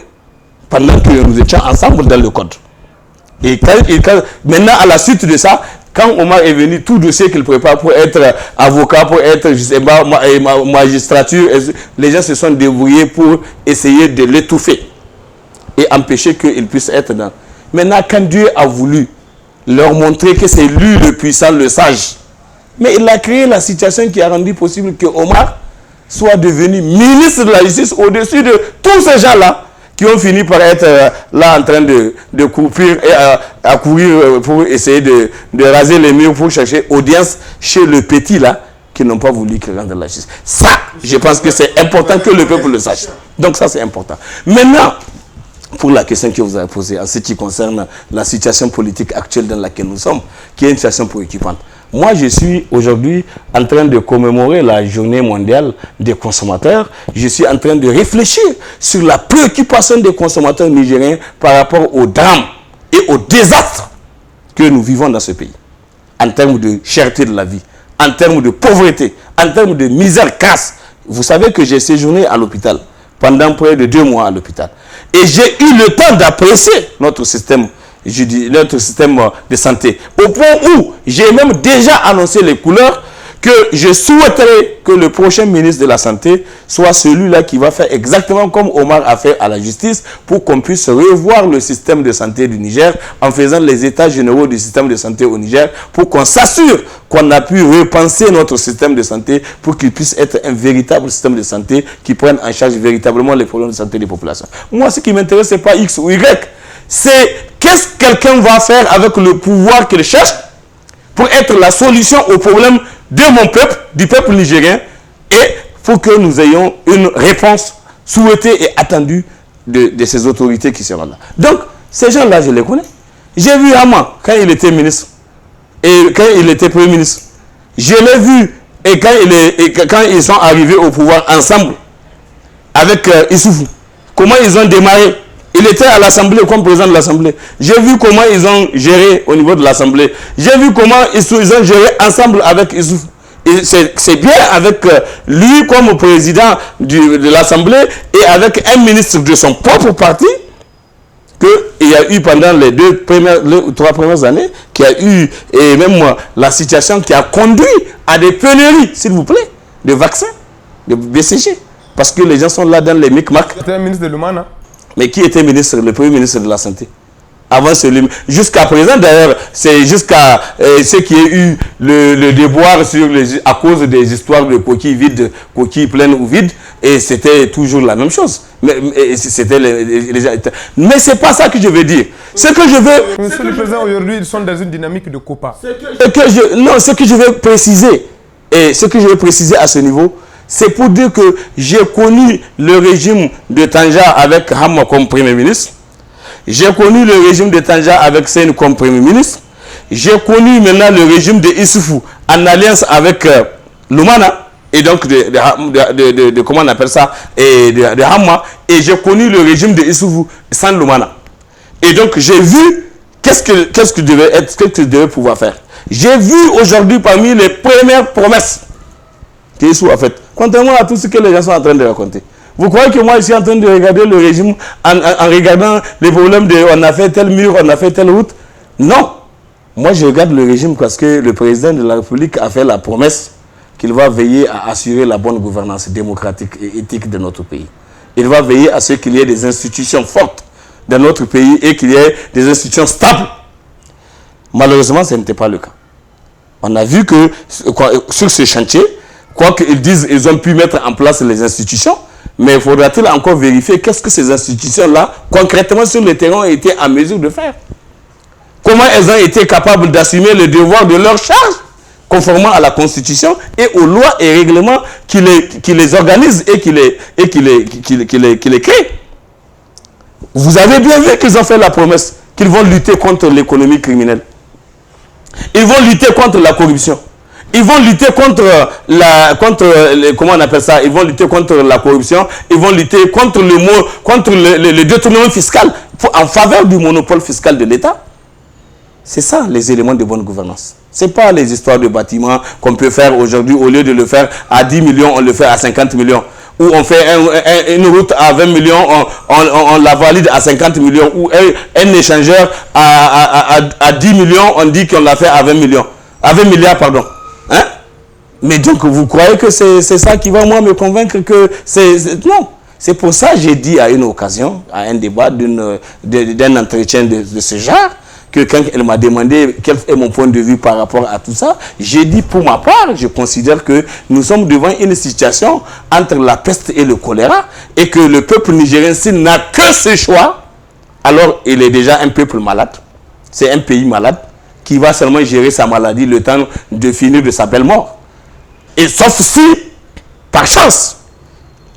pendant que nous étions ensemble dans le code. Et maintenant, à la suite de ça, quand Omar est venu, tout dossier qu'il prépare pour être avocat, pour être, je sais pas, magistrature, les gens se sont débrouillés pour essayer de l'étouffer et empêcher qu'il puisse être dans. Maintenant, quand Dieu a voulu leur montrer que c'est lui le puissant, le sage, mais il a créé la situation qui a rendu possible que Omar soit devenu ministre de la Justice au-dessus de tous ces gens-là qui ont fini par être là en train de courir et à courir pour essayer de raser les murs pour chercher audience chez le petit là qui n'ont pas voulu qu'il rende la justice. Ça, je pense que c'est important que le peuple le sache. Donc ça, c'est important. Maintenant, pour la question que vous avez posée en ce qui concerne la situation politique actuelle dans laquelle nous sommes, qui est une situation préoccupante. Moi, je suis aujourd'hui en train de commémorer la journée mondiale des consommateurs. Je suis en train de réfléchir sur la préoccupation des consommateurs nigériens par rapport au drame et au désastre que nous vivons dans ce pays. En termes de cherté de la vie, en termes de pauvreté, en termes de misère crasse. Vous savez que j'ai séjourné à l'hôpital pendant près de 2 mois à l'hôpital. Et j'ai eu le temps d'apprécier notre système de santé. Au point où j'ai même déjà annoncé les couleurs que que je souhaiterais que le prochain ministre de la Santé soit celui-là qui va faire exactement comme Omar a fait à la justice pour qu'on puisse revoir le système de santé du Niger en faisant les états généraux du système de santé au Niger pour qu'on s'assure qu'on a pu repenser notre système de santé pour qu'il puisse être un véritable système de santé qui prenne en charge véritablement les problèmes de santé des populations. Moi, ce qui m'intéresse, ce n'est pas X ou Y. C'est qu'est-ce que quelqu'un va faire avec le pouvoir qu'il cherche pour être la solution aux problèmes de mon peuple, du peuple nigérien, et pour que nous ayons une réponse souhaitée et attendue de ces autorités qui seront là. Donc, ces gens-là, je les connais. J'ai vu Hama quand il était ministre et quand il était Premier ministre. Je l'ai vu et quand ils sont arrivés au pouvoir ensemble avec Issoufou. Comment ils ont démarré. Il était à l'Assemblée comme président de l'Assemblée. J'ai vu comment ils ont géré au niveau de l'Assemblée. J'ai vu comment ils ont géré ensemble avec Issoufou. C'est bien avec lui comme président de l'Assemblée et avec un ministre de son propre parti qu'il y a eu pendant les 2 ou 3 premières années, qu'il y a eu, et même la situation qui a conduit à des pénuries, s'il vous plaît, de vaccins, de BCG. Parce que les gens sont là dans les micmacs. C'était un ministre de l'Oumana. Mais qui était ministre, le premier ministre de la Santé? Avant celui, jusqu'à présent d'ailleurs, c'est jusqu'à ce qu'il y ait eu le déboire à cause des histoires de coquilles vides, coquilles pleines ou vides, et c'était toujours la même chose. Mais c'est pas ça que je veux dire. Ce que je veux... Monsieur le Président, aujourd'hui, ils sont dans une dynamique de COPA. Ce que je veux préciser, et ce que je veux préciser à ce niveau, c'est pour dire que j'ai connu le régime de Tanja avec Hamma comme Premier ministre. J'ai connu le régime de Tanja avec Seyni comme Premier ministre. J'ai connu maintenant le régime de Issoufou en alliance avec Loumana, et donc de comment on appelle ça, et de Hamma. Et j'ai connu le régime de Issoufou sans Loumana. Et donc j'ai vu qu'est-ce que devait pouvoir faire. J'ai vu aujourd'hui parmi les premières promesses qu'Issou a faites, contrairement à tout ce que les gens sont en train de raconter. Vous croyez que moi je suis en train de regarder le régime en regardant les problèmes de on a fait tel mur, on a fait telle route? Non. Moi je regarde le régime parce que le président de la République a fait la promesse qu'il va veiller à assurer la bonne gouvernance démocratique et éthique de notre pays. Il va veiller à ce qu'il y ait des institutions fortes dans notre pays et qu'il y ait des institutions stables. Malheureusement, ce n'était pas le cas. On a vu que sur ce chantier, quoi qu'ils disent, ils ont pu mettre en place les institutions, mais faudra-t-il encore vérifier qu'est-ce que ces institutions-là, concrètement sur le terrain, ont été en mesure de faire? Comment elles ont été capables d'assumer le devoir de leur charge, conformément à la Constitution et aux lois et règlements qui les organisent et qui les créent? Vous avez bien vu qu'ils ont fait la promesse qu'ils vont lutter contre l'économie criminelle. Ils vont lutter contre la corruption. Ils vont lutter comment on appelle ça? Ils vont lutter contre la corruption. Ils vont lutter contre le détournement fiscal en faveur du monopole fiscal de l'État. C'est ça les éléments de bonne gouvernance. Ce n'est pas les histoires de bâtiments qu'on peut faire aujourd'hui. Au lieu de le faire à 10 millions, on le fait à 50 millions. Ou on fait une route à 20 millions, on la valide à 50 millions. Ou un échangeur à 10 millions, on dit qu'on l'a fait à 20 millions. À 20 milliards, pardon. Hein? Mais donc, vous croyez que c'est ça qui va, moi, me convaincre que c'est... Non. C'est pour ça que j'ai dit à une occasion, à un débat d'un entretien de ce genre, que quand elle m'a demandé quel est mon point de vue par rapport à tout ça, j'ai dit pour ma part, je considère que nous sommes devant une situation entre la peste et le choléra, et que le peuple nigérien, s'il n'a que ce choix, alors il est déjà un peuple malade. C'est un pays malade qui va seulement gérer sa maladie le temps de finir de sa belle mort. Et sauf si, par chance,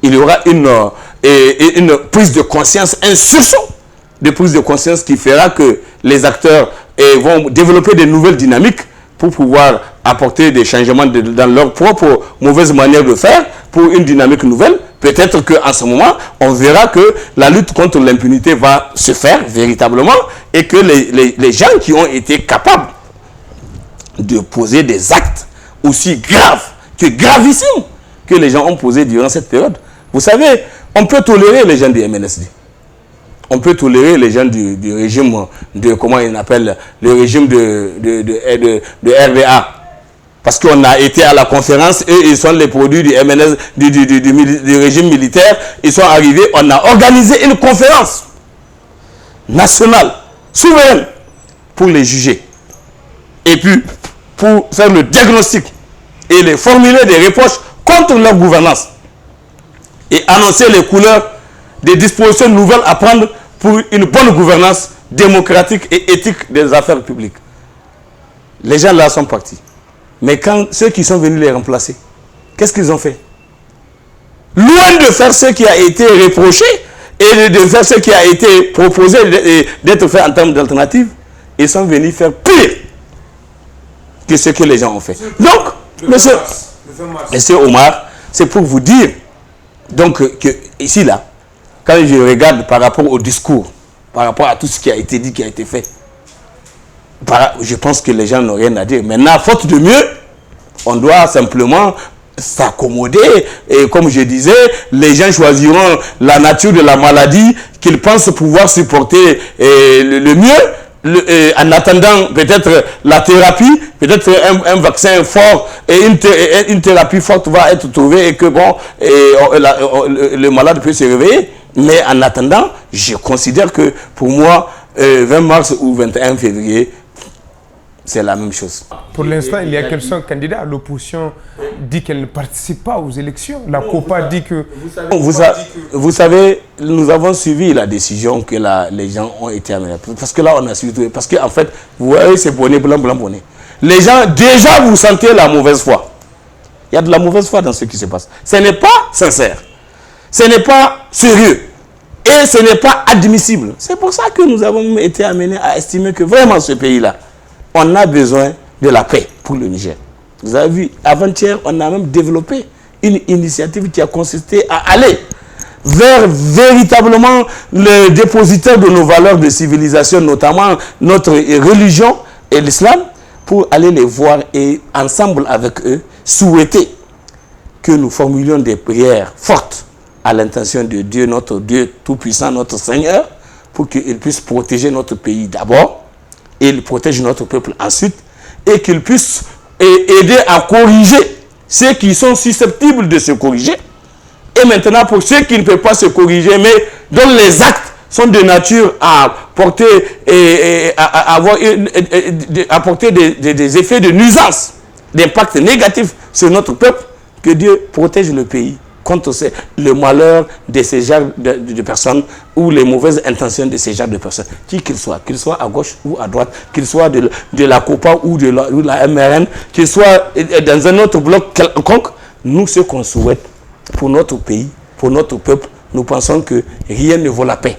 il y aura une prise de conscience, un sursaut de prise de conscience qui fera que les acteurs vont développer de nouvelles dynamiques pour pouvoir apporter des changements dans leur propre mauvaise manière de faire pour une dynamique nouvelle. Peut-être qu'en ce moment, on verra que la lutte contre l'impunité va se faire véritablement et que les gens qui ont été capables de poser des actes aussi graves que gravissimes que les gens ont posés durant cette période. Vous savez, on peut tolérer les gens du MNSD. On peut tolérer les gens du régime de, comment ils appellent, le régime de RDA. Parce qu'on a été à la conférence, eux, ils sont les produits du MNS, du régime militaire. Ils sont arrivés, on a organisé une conférence nationale, souveraine, pour les juger. Et puis, pour faire le diagnostic et les formuler des reproches contre leur gouvernance. Et annoncer les couleurs des dispositions nouvelles à prendre pour une bonne gouvernance démocratique et éthique des affaires publiques. Les gens là sont partis. Mais quand ceux qui sont venus les remplacer, qu'est-ce qu'ils ont fait? Loin de faire ce qui a été reproché et de faire ce qui a été proposé d'être fait en termes d'alternative, ils sont venus faire pire que ce que les gens ont fait. Donc, monsieur Omar, c'est pour vous dire donc que ici là, quand je regarde par rapport au discours, par rapport à tout ce qui a été dit, qui a été fait, je pense que les gens n'ont rien à dire. Maintenant, faute de mieux, on doit simplement s'accommoder. Et comme je disais, les gens choisiront la nature de la maladie qu'ils pensent pouvoir supporter le mieux. En attendant peut-être la thérapie, peut-être un vaccin fort et une thérapie forte va être trouvée et que bon, le malade peut se réveiller. Mais en attendant, je considère que pour moi, 20 mars ou 21 février, c'est la même chose. Pour l'instant, il y a quelques candidats. L'opposition dit qu'elle ne participe pas aux élections. La COPA dit que... Vous savez, nous avons suivi la décision que les gens ont été amenés. Parce que là, on a suivi. Parce qu'en fait, vous voyez, c'est bonnet, blanc, blanc, bonnet. Les gens, déjà, vous sentez la mauvaise foi. Il y a de la mauvaise foi dans ce qui se passe. Ce n'est pas sincère. Ce n'est pas sérieux. Et ce n'est pas admissible. C'est pour ça que nous avons été amenés à estimer que vraiment ce pays-là, on a besoin de la paix pour le Niger. Vous avez vu, avant-hier, on a même développé une initiative qui a consisté à aller vers véritablement le dépositaire de nos valeurs de civilisation, notamment notre religion et l'islam, pour aller les voir et ensemble avec eux, souhaiter que nous formulions des prières fortes à l'intention de Dieu, notre Dieu tout-puissant, notre Seigneur, pour qu'il puisse protéger notre pays d'abord, et il protège notre peuple ensuite, et qu'il puisse aider à corriger ceux qui sont susceptibles de se corriger. Et maintenant, pour ceux qui ne peuvent pas se corriger, mais dont les actes sont de nature à porter, apporter des effets de nuisance, d'impact négatif sur notre peuple, que Dieu protège le pays contre le malheur de ces genres de personnes ou les mauvaises intentions de ces genres de personnes, qui qu'ils soient à gauche ou à droite, qu'ils soient de la COPA ou de la MRN, qu'ils soient dans un autre bloc quelconque. Nous, ce qu'on souhaite pour notre pays, pour notre peuple, nous pensons que rien ne vaut la paix.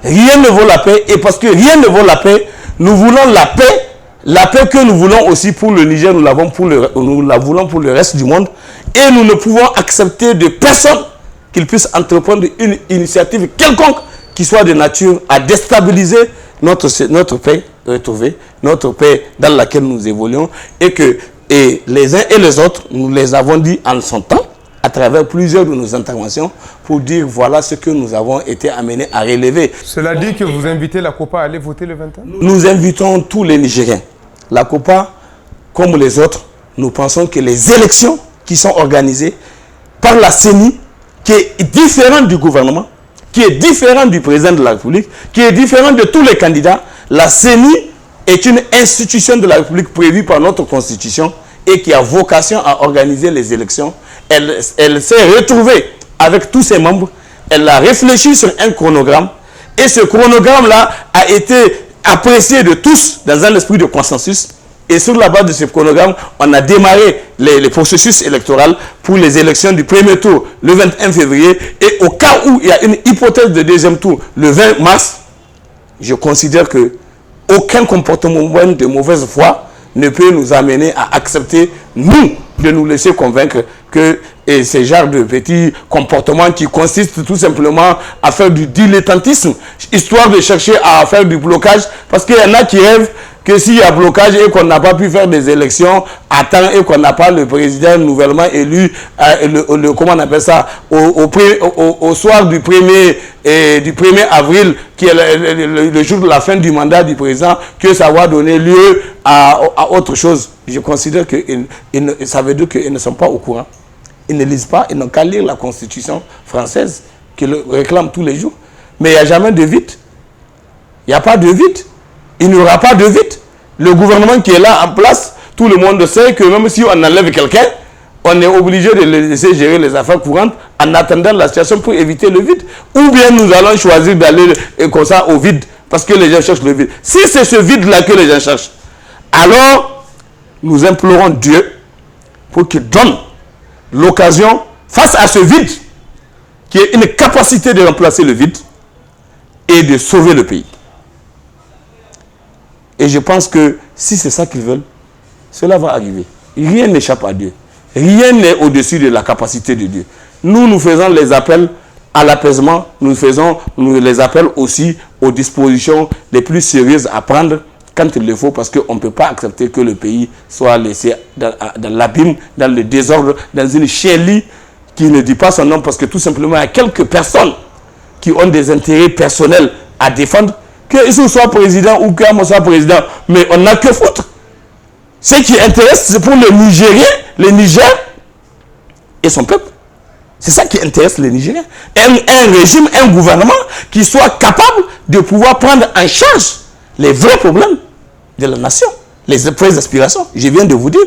Rien ne vaut la paix, et parce que rien ne vaut la paix, nous voulons la paix que nous voulons aussi pour le Niger, nous la voulons pour le reste du monde. Et nous ne pouvons accepter de personne qu'il puisse entreprendre une initiative quelconque qui soit de nature à déstabiliser notre paix retrouvée, notre paix dans laquelle nous évoluons, et que les uns et les autres, nous les avons dit en son temps, à travers plusieurs de nos interventions, pour dire voilà ce que nous avons été amenés à relever. Cela dit que vous invitez la COPA à aller voter le 21 ? Nous invitons tous les Nigériens. La COPA, comme les autres, nous pensons que les élections qui sont organisées par la CENI, qui est différente du gouvernement, qui est différente du président de la République, qui est différente de tous les candidats. La CENI est une institution de la République prévue par notre Constitution et qui a vocation à organiser les élections. Elle s'est retrouvée avec tous ses membres, elle a réfléchi sur un chronogramme, et ce chronogramme-là a été apprécié de tous dans un esprit de consensus. Et sur la base de ce chronogramme, on a démarré les processus électoraux pour les élections du premier tour le 21 février. Et au cas où il y a une hypothèse de deuxième tour le 20 mars, je considère que aucun comportement de mauvaise foi ne peut nous amener à accepter, nous, de nous laisser convaincre que ces genres de petits comportements qui consistent tout simplement à faire du dilettantisme, histoire de chercher à faire du blocage, parce qu'il y en a qui rêvent que s'il y a blocage et qu'on n'a pas pu faire des élections à temps et qu'on n'a pas le président nouvellement élu, comment on appelle ça, au soir du 1er avril, qui est le jour de la fin du mandat du président, que ça va donner lieu à autre chose. Je considère que ça veut dire qu'ils ne sont pas au courant. Ils ne lisent pas, ils n'ont qu'à lire la Constitution française qui le réclame tous les jours. Mais il n'y a jamais de vide. Il n'y a pas de vide. Il n'y aura pas de vide. Le gouvernement qui est là en place, tout le monde sait que même si on enlève quelqu'un, on est obligé de le laisser gérer les affaires courantes en attendant la situation pour éviter le vide. Ou bien nous allons choisir d'aller comme ça au vide parce que les gens cherchent le vide. Si c'est ce vide-là que les gens cherchent, alors nous implorons Dieu pour qu'il donne l'occasion face à ce vide, qui est une capacité de remplacer le vide et de sauver le pays. Et je pense que si c'est ça qu'ils veulent, cela va arriver. Rien n'échappe à Dieu. Rien n'est au-dessus de la capacité de Dieu. Nous faisons les appels à l'apaisement. Nous les appels aussi aux dispositions les plus sérieuses à prendre quand il le faut, parce qu'on ne peut pas accepter que le pays soit laissé dans l'abîme, dans le désordre, dans une chélie qui ne dit pas son nom, parce que tout simplement, il y a quelques personnes qui ont des intérêts personnels à défendre, que Issou soit président ou qu'Amo soit président, mais on n'a que foutre. Ce qui intéresse, c'est pour le Nigérien, le Niger et son peuple. C'est ça qui intéresse les Nigériens. Un régime, un gouvernement qui soit capable de pouvoir prendre en charge les vrais problèmes de la nation, les vraies aspirations. Je viens de vous dire,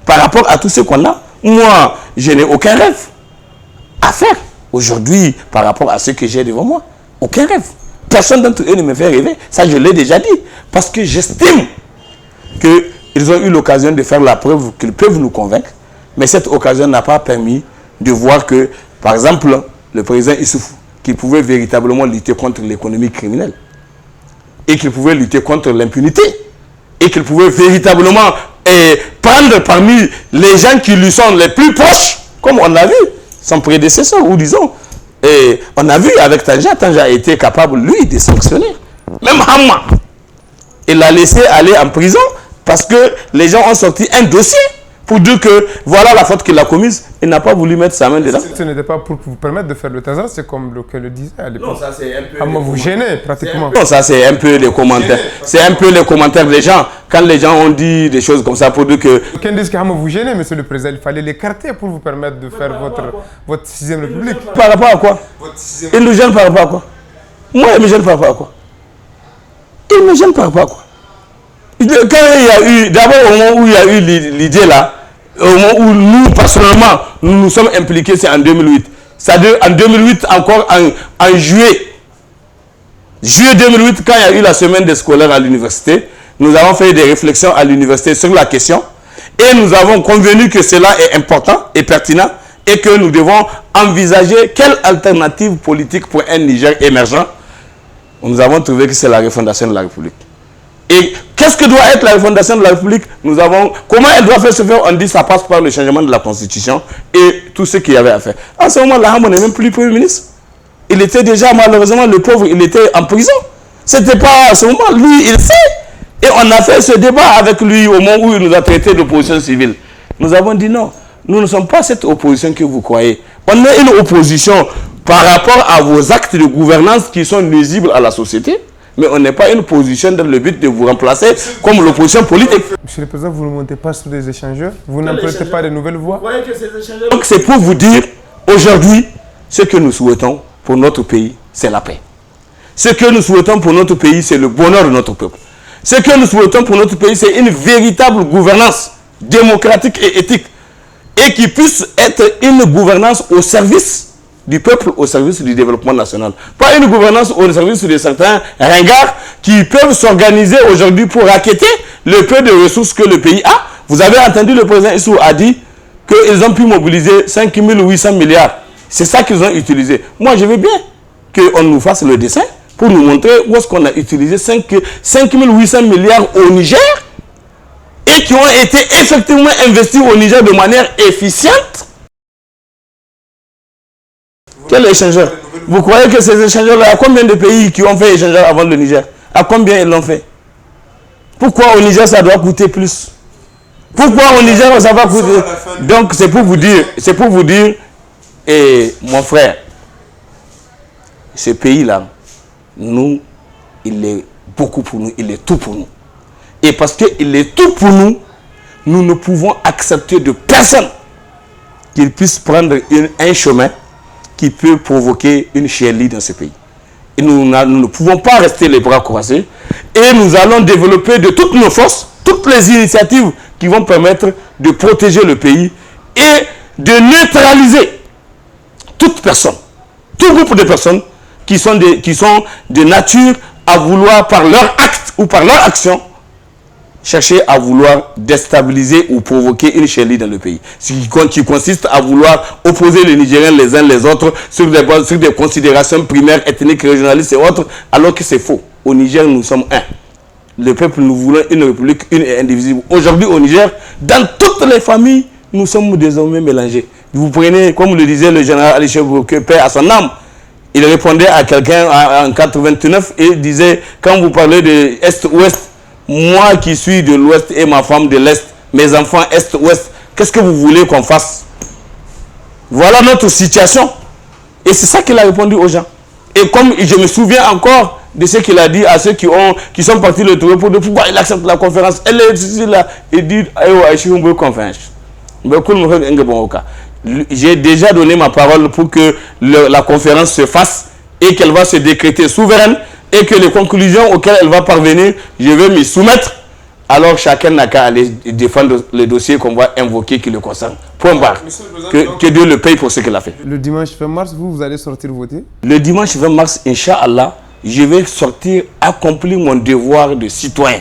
par rapport à tout ce qu'on a, moi, je n'ai aucun rêve à faire aujourd'hui par rapport à ce que j'ai devant moi. Aucun rêve. Personne d'entre eux ne me fait rêver. Ça, je l'ai déjà dit. Parce que j'estime qu'ils ont eu l'occasion de faire la preuve qu'ils peuvent nous convaincre. Mais cette occasion n'a pas permis de voir que, par exemple, le président Issoufou, qui pouvait véritablement lutter contre l'économie criminelle, et qu'il pouvait lutter contre l'impunité, et qu'il pouvait véritablement prendre parmi les gens qui lui sont les plus proches, comme on a vu, son prédécesseur, ou disons, et on a vu avec Tanja a été capable, lui, de sanctionner. Même Hamma, il l'a laissé aller en prison parce que les gens ont sorti un dossier pour dire que voilà la faute qu'il a commise. Il n'a pas voulu mettre sa main dedans. Ce n'était pas pour vous permettre de faire le Tazara, c'est comme le disait à l'époque. Non, ça c'est un peu... Hamma vous gênez pratiquement. Non, ça c'est un peu les commentaires. C'est un peu les commentaires des gens. Quand les gens ont dit des choses comme ça pour dire que... Quelqu'un dit que Hamma vous gênez, monsieur le président, il fallait l'écarter pour vous permettre de faire votre 6e République. Par rapport à quoi? Il nous gêne par rapport à quoi? Moi, il me gêne par rapport à quoi? Il me gêne par rapport à quoi? Quand il y a eu, d'abord au moment où il y a eu l'idée là, au moment où nous, personnellement, nous nous sommes impliqués, c'est en 2008. C'est-à-dire en 2008, encore en juillet. Juillet 2008, quand il y a eu la semaine des scolaires à l'université, nous avons fait des réflexions à l'université sur la question et nous avons convenu que cela est important et pertinent et que nous devons envisager quelle alternative politique pour un Niger émergent. Nous avons trouvé que c'est la refondation de la République. Et qu'est-ce que doit être la refondation de la République? Comment elle doit se faire? On dit que ça passe par le changement de la Constitution et tout ce qu'il y avait à faire. En ce moment-là, on n'est même plus Premier ministre. Il était déjà, malheureusement, le pauvre, il était en prison. C'était pas à ce moment, lui, il sait. Et on a fait ce débat avec lui au moment où il nous a traité d'opposition civile. Nous avons dit non, nous ne sommes pas cette opposition que vous croyez. On est une opposition par rapport à vos actes de gouvernance qui sont nuisibles à la société. Mais on n'est pas une position dans le but de vous remplacer comme l'opposition politique. Monsieur le Président, vous ne montez pas sur des échangeurs, vous n'empruntez pas de nouvelles voies. Donc c'est pour vous dire, aujourd'hui, ce que nous souhaitons pour notre pays, c'est la paix. Ce que nous souhaitons pour notre pays, c'est le bonheur de notre peuple. Ce que nous souhaitons pour notre pays, c'est une véritable gouvernance démocratique et éthique. Et qui puisse être une gouvernance au service du peuple, au service du développement national. Pas une gouvernance au service de certains ringards qui peuvent s'organiser aujourd'hui pour racketter le peu de ressources que le pays a. Vous avez entendu le président Issou a dit qu'ils ont pu mobiliser 5 800 milliards. C'est ça qu'ils ont utilisé. Moi, je veux bien qu'on nous fasse le dessin pour nous montrer où est-ce qu'on a utilisé 5 800 milliards au Niger et qui ont été effectivement investis au Niger de manière efficiente. Quel échangeur? Vous croyez que ces échangeurs-là, à combien de pays qui ont fait échangeur avant le Niger? À combien ils l'ont fait? Pourquoi au Niger ça doit coûter plus? Pourquoi au Niger ça va coûter? Donc c'est pour vous dire, et mon frère, ce pays-là, nous, il est beaucoup pour nous, il est tout pour nous. Et parce qu'il est tout pour nous, nous ne pouvons accepter de personne qu'il puisse prendre un chemin qui peut provoquer une chienlit dans ce pays. Et nous ne pouvons pas rester les bras croisés. Et nous allons développer de toutes nos forces, toutes les initiatives qui vont permettre de protéger le pays et de neutraliser toute personne, tout groupe de personnes qui sont de nature à vouloir, par leur acte ou par leur action, chercher à vouloir déstabiliser ou provoquer une chienlit dans le pays. Ce qui consiste à vouloir opposer les Nigériens les uns les autres sur des considérations primaires, ethniques, régionalistes et autres, alors que c'est faux. Au Niger, nous sommes un. Le peuple, nous voulons une république une et indivisible. Aujourd'hui, au Niger, dans toutes les familles, nous sommes désormais mélangés. Vous prenez, comme le disait le général Ali Chebou, que paix à son âme, il répondait à quelqu'un en 89 et disait, quand vous parlez de Est-Ouest, moi qui suis de l'Ouest et ma femme de l'Est, mes enfants Est-Ouest, qu'est-ce que vous voulez qu'on fasse? Voilà notre situation. Et c'est ça qu'il a répondu aux gens. Et comme je me souviens encore de ce qu'il a dit à ceux qui sont partis le trouver pour dire pourquoi il accepte la conférence. Elle est ici là. Il dit, conférence. J'ai déjà donné ma parole pour que la conférence se fasse et qu'elle va se décréter souveraine et que les conclusions auxquelles elle va parvenir, je vais m'y soumettre. Alors chacun n'a qu'à aller défendre le dossier qu'on va invoquer qui le concerne. Point barre. Que Dieu le paye pour ce qu'il a fait. Le dimanche 20 mars, vous allez sortir voter? Le dimanche 20 mars, Inch'Allah, je vais sortir accomplir mon devoir de citoyen.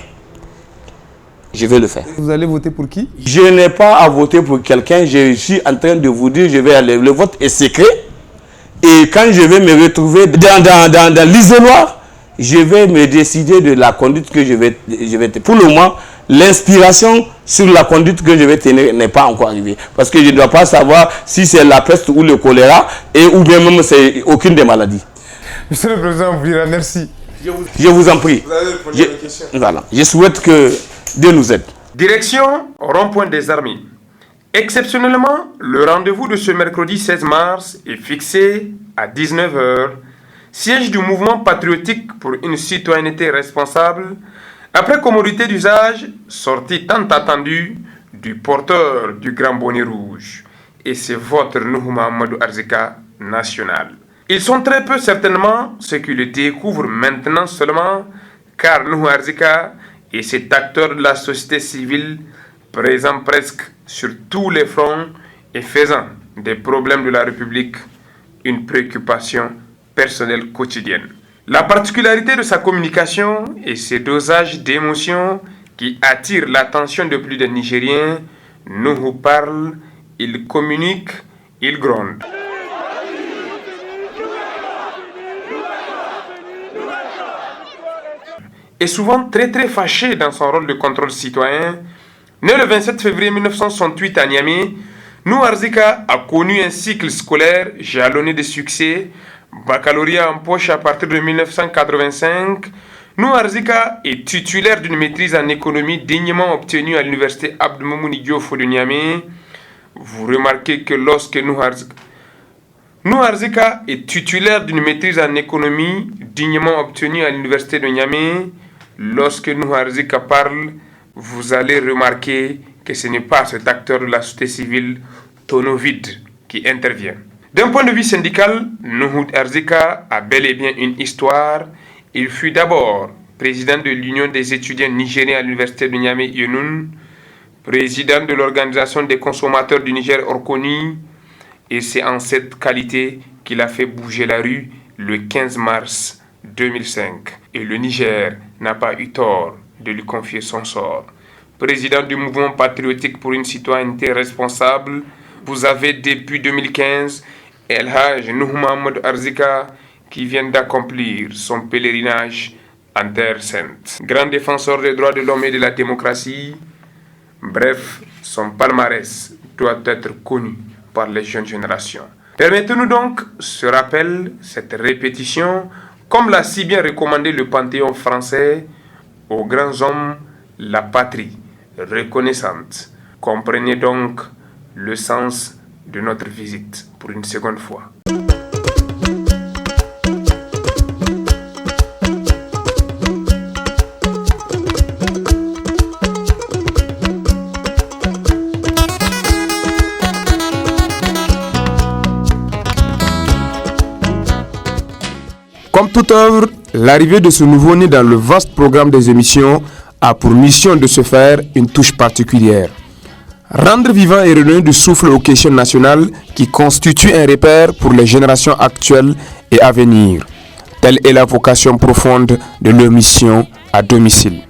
Je vais le faire. Vous allez voter pour qui? Je n'ai pas à voter pour quelqu'un. Je suis en train de vous dire, je vais aller. Le vote est secret. Et quand je vais me retrouver dans l'isoloir, je vais me décider de la conduite que je vais tenir. Pour le moment, l'inspiration sur la conduite que je vais tenir n'est pas encore arrivée. Parce que je ne dois pas savoir si c'est la peste ou le choléra, ou bien même c'est aucune des maladies. Monsieur le Président Bouira, merci. Je vous en prie. Vous avez répondu à la question. Voilà. Je souhaite que Dieu nous aide. Direction rond-point des armées. Exceptionnellement, le rendez-vous de ce mercredi 16 mars est fixé à 19 h, siège du mouvement patriotique pour une citoyenneté responsable, après commodité d'usage, sortie tant attendue du porteur du grand bonnet rouge. Et c'est votre Nuhu Mahamadou Arzika national. Ils sont très peu certainement ceux qui le découvrent maintenant seulement, car Nuhu Arzika est cet acteur de la société civile présent presque sur tous les fronts et faisant des problèmes de la République une préoccupation personnelle quotidienne. La particularité de sa communication et ses dosages d'émotions qui attirent l'attention de plus de Nigériens, Nuhu parle, il communique, il gronde. Et souvent très fâché dans son rôle de contrôle citoyen. Né le 27 février 1968 à Niamey, Nuhu Arzika a connu un cycle scolaire jalonné de succès, baccalauréat en poche à partir de 1985. Nuhu Arzika est titulaire d'une maîtrise en économie dignement obtenue à l'université Abdou-Moumouni Diofo de Niamey. Vous remarquez que lorsque Nuhu Arzika est titulaire d'une maîtrise en économie dignement obtenue à l'université de Niamey. Lorsque Nuhu Arzika parle, vous allez remarquer que ce n'est pas cet acteur de la société civile tonneau vide qui intervient. D'un point de vue syndical, Nuhu Arzika a bel et bien une histoire. Il fut d'abord président de l'Union des étudiants nigériens à l'université de Niamey Yenoun, président de l'Organisation des consommateurs du Niger Orkoni, et c'est en cette qualité qu'il a fait bouger la rue le 15 mars 2005. Et le Niger n'a pas eu tort de lui confier son sort. Président du mouvement patriotique pour une citoyenneté responsable, vous avez depuis 2015 El Haj Nuhu Mahamadou Arzika qui vient d'accomplir son pèlerinage en Terre Sainte. Grand défenseur des droits de l'homme et de la démocratie, bref, son palmarès doit être connu par les jeunes générations. Permettez-nous donc ce rappel, cette répétition, comme l'a si bien recommandé le Panthéon français, aux grands hommes la patrie reconnaissante. Comprenez donc le sens de notre visite pour une seconde fois. Comme toute œuvre, l'arrivée de ce nouveau-né dans le vaste programme des émissions a pour mission de se faire une touche particulière. Rendre vivant et redonner du souffle aux questions nationales qui constituent un repère pour les générations actuelles et à venir. Telle est la vocation profonde de leur mission à domicile.